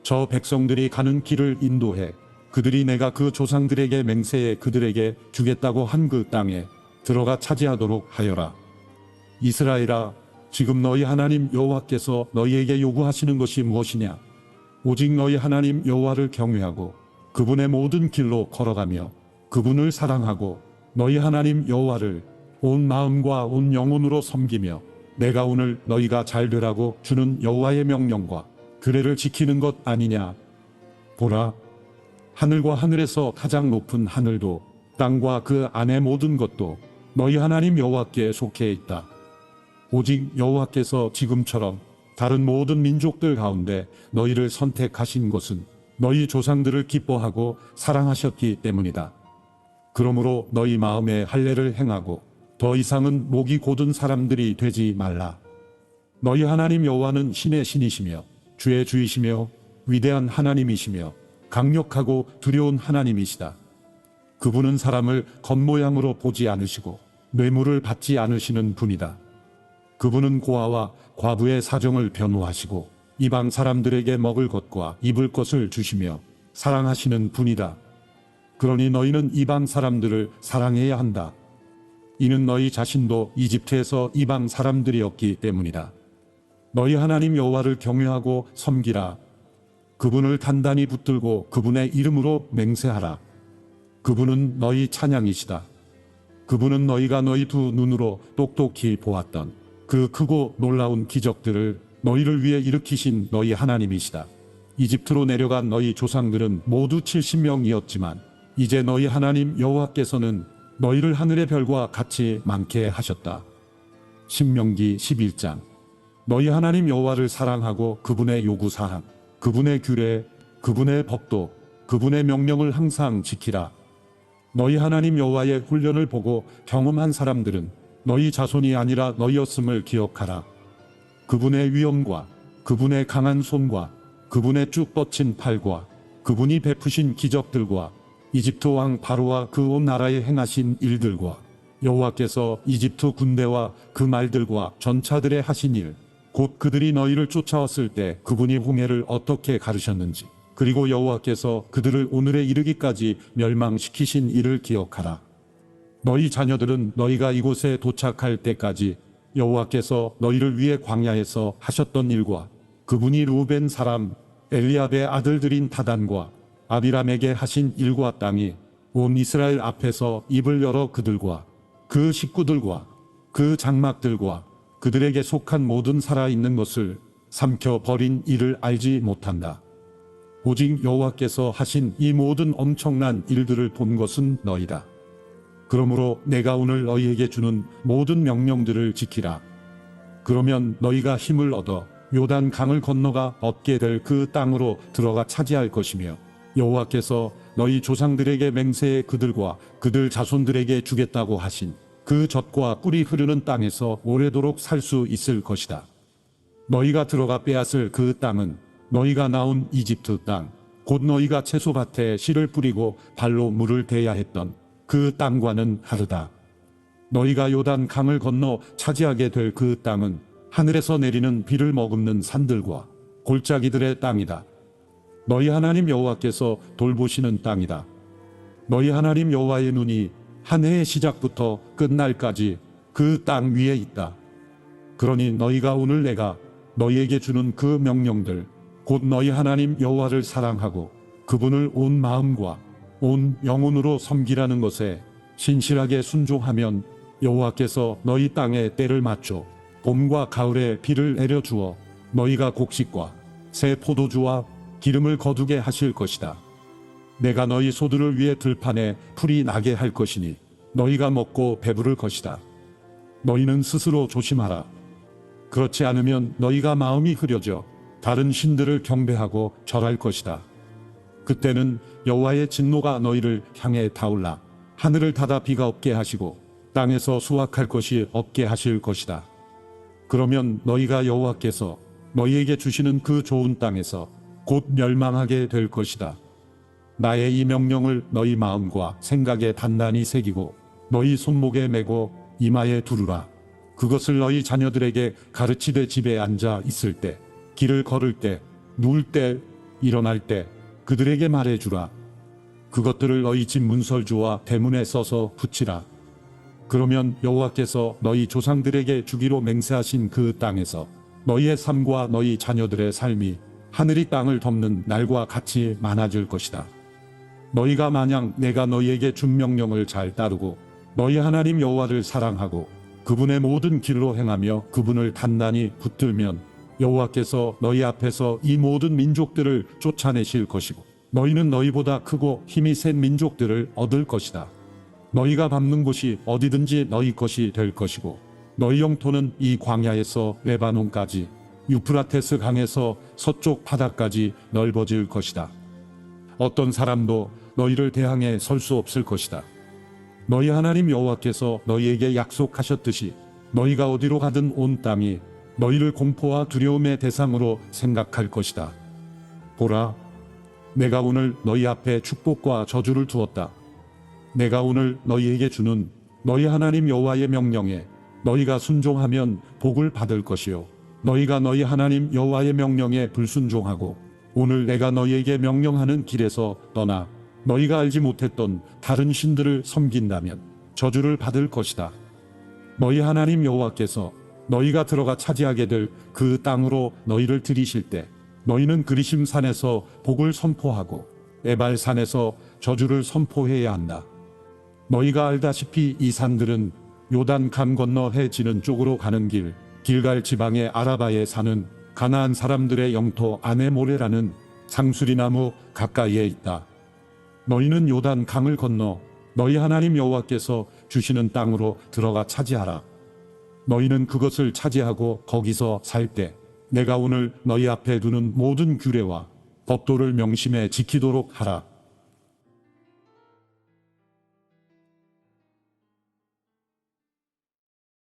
저 백성들이 가는 길을 인도해 그들이 내가 그 조상들에게 맹세해 그들에게 주겠다고 한 그 땅에 들어가 차지하도록 하여라. 이스라엘아, 지금 너희 하나님 여호와께서 너희에게 요구하시는 것이 무엇이냐? 오직 너희 하나님 여호와를 경외하고 그분의 모든 길로 걸어가며 그분을 사랑하고 너희 하나님 여호와를 온 마음과 온 영혼으로 섬기며 내가 오늘 너희가 잘 되라고 주는 여호와의 명령과 규례를 지키는 것 아니냐? 보라, 하늘과 하늘에서 가장 높은 하늘도 땅과 그 안의 모든 것도 너희 하나님 여호와께 속해 있다. 오직 여호와께서 지금처럼 다른 모든 민족들 가운데 너희를 선택하신 것은 너희 조상들을 기뻐하고 사랑하셨기 때문이다. 그러므로 너희 마음에 할례를 행하고 더 이상은 목이 곧은 사람들이 되지 말라. 너희 하나님 여호와는 신의 신이시며 주의 주이시며 위대한 하나님이시며 강력하고 두려운 하나님이시다. 그분은 사람을 겉모양으로 보지 않으시고 뇌물을 받지 않으시는 분이다. 그분은 고아와 과부의 사정을 변호하시고 이방 사람들에게 먹을 것과 입을 것을 주시며 사랑하시는 분이다. 그러니 너희는 이방 사람들을 사랑해야 한다. 이는 너희 자신도 이집트에서 이방 사람들이었기 때문이다. 너희 하나님 여호와를 경외하고 섬기라. 그분을 단단히 붙들고 그분의 이름으로 맹세하라. 그분은 너희 찬양이시다. 그분은 너희가 너희 두 눈으로 똑똑히 보았던 그 크고 놀라운 기적들을 너희를 위해 일으키신 너희 하나님이시다. 이집트로 내려간 너희 조상들은 모두 70명이었지만 이제 너희 하나님 여호와께서는 너희를 하늘의 별과 같이 많게 하셨다. 신명기 11장. 너희 하나님 여호와를 사랑하고 그분의 요구사항, 그분의 규례, 그분의 법도, 그분의 명령을 항상 지키라. 너희 하나님 여호와의 훈련을 보고 경험한 사람들은 너희 자손이 아니라 너희였음을 기억하라. 그분의 위엄과 그분의 강한 손과 그분의 쭉 뻗친 팔과 그분이 베푸신 기적들과 이집트 왕 바로와 그 온 나라에 행하신 일들과 여호와께서 이집트 군대와 그 말들과 전차들의 하신 일, 곧 그들이 너희를 쫓아왔을 때 그분이 홍해를 어떻게 가르셨는지, 그리고 여호와께서 그들을 오늘에 이르기까지 멸망시키신 일을 기억하라. 너희 자녀들은 너희가 이곳에 도착할 때까지 여호와께서 너희를 위해 광야에서 하셨던 일과 그분이 루벤 사람 엘리압의 아들들인 다단과 아비람에게 하신 일과 땅이 온 이스라엘 앞에서 입을 열어 그들과 그 식구들과 그 장막들과 그들에게 속한 모든 살아있는 것을 삼켜 버린 일을 알지 못한다. 오직 여호와께서 하신 이 모든 엄청난 일들을 본 것은 너희다. 그러므로 내가 오늘 너희에게 주는 모든 명령들을 지키라. 그러면 너희가 힘을 얻어 요단 강을 건너가 얻게 될 그 땅으로 들어가 차지할 것이며 여호와께서 너희 조상들에게 맹세해 그들과 그들 자손들에게 주겠다고 하신 그 젖과 꿀이 흐르는 땅에서 오래도록 살 수 있을 것이다. 너희가 들어가 빼앗을 그 땅은 너희가 나온 이집트 땅, 곧 너희가 채소밭에 씨를 뿌리고 발로 물을 대야 했던 그 땅과는 다르다. 너희가 요단 강을 건너 차지하게 될 그 땅은 하늘에서 내리는 비를 머금는 산들과 골짜기들의 땅이다. 너희 하나님 여호와께서 돌보시는 땅이다. 너희 하나님 여호와의 눈이 한 해의 시작부터 끝날까지 그 땅 위에 있다. 그러니 너희가 오늘 내가 너희에게 주는 그 명령들, 곧 너희 하나님 여호와를 사랑하고 그분을 온 마음과 온 영혼으로 섬기라는 것에 신실하게 순종하면 여호와께서 너희 땅에 때를 맞춰 봄과 가을에 비를 내려주어 너희가 곡식과 새 포도주와 기름을 거두게 하실 것이다. 내가 너희 소들을 위해 들판에 풀이 나게 할 것이니 너희가 먹고 배부를 것이다. 너희는 스스로 조심하라. 그렇지 않으면 너희가 마음이 흐려져 다른 신들을 경배하고 절할 것이다. 그때는 여호와의 진노가 너희를 향해 타올라 하늘을 닫아 비가 없게 하시고 땅에서 수확할 것이 없게 하실 것이다. 그러면 너희가 여호와께서 너희에게 주시는 그 좋은 땅에서 곧 멸망하게 될 것이다. 나의 이 명령을 너희 마음과 생각에 단단히 새기고 너희 손목에 메고 이마에 두르라. 그것을 너희 자녀들에게 가르치되 집에 앉아 있을 때, 길을 걸을 때, 누울 때, 일어날 때 그들에게 말해주라. 그것들을 너희 집 문설주와 대문에 써서 붙이라. 그러면 여호와께서 너희 조상들에게 주기로 맹세하신 그 땅에서 너희의 삶과 너희 자녀들의 삶이 하늘이 땅을 덮는 날과 같이 많아질 것이다. 너희가 만약 내가 너희에게 준 명령을 잘 따르고 너희 하나님 여호와를 사랑하고 그분의 모든 길로 행하며 그분을 단단히 붙들면 여호와께서 너희 앞에서 이 모든 민족들을 쫓아내실 것이고 너희는 너희보다 크고 힘이 센 민족들을 얻을 것이다. 너희가 밟는 곳이 어디든지 너희 것이 될 것이고 너희 영토는 이 광야에서 레바논까지 유프라테스 강에서 서쪽 바다까지 넓어질 것이다. 어떤 사람도 너희를 대항해 설 수 없을 것이다. 너희 하나님 여호와께서 너희에게 약속하셨듯이 너희가 어디로 가든 온 땅이 너희를 공포와 두려움의 대상으로 생각할 것이다. 보라, 내가 오늘 너희 앞에 축복과 저주를 두었다. 내가 오늘 너희에게 주는 너희 하나님 여호와의 명령에 너희가 순종하면 복을 받을 것이요, 너희가 너희 하나님 여호와의 명령에 불순종하고 오늘 내가 너희에게 명령하는 길에서 떠나 너희가 알지 못했던 다른 신들을 섬긴다면 저주를 받을 것이다. 너희 하나님 여호와께서 너희가 들어가 차지하게 될 그 땅으로 너희를 들이실 때 너희는 그리심 산에서 복을 선포하고 에발 산에서 저주를 선포해야 한다. 너희가 알다시피 이 산들은 요단 강 건너 해 지는 쪽으로 가는 길, 길갈 지방의 아라바에 사는 가나안 사람들의 영토 아네모레라는 상수리나무 가까이에 있다. 너희는 요단 강을 건너 너희 하나님 여호와께서 주시는 땅으로 들어가 차지하라. 너희는 그것을 차지하고 거기서 살 때 내가 오늘 너희 앞에 두는 모든 규례와 법도를 명심해 지키도록 하라.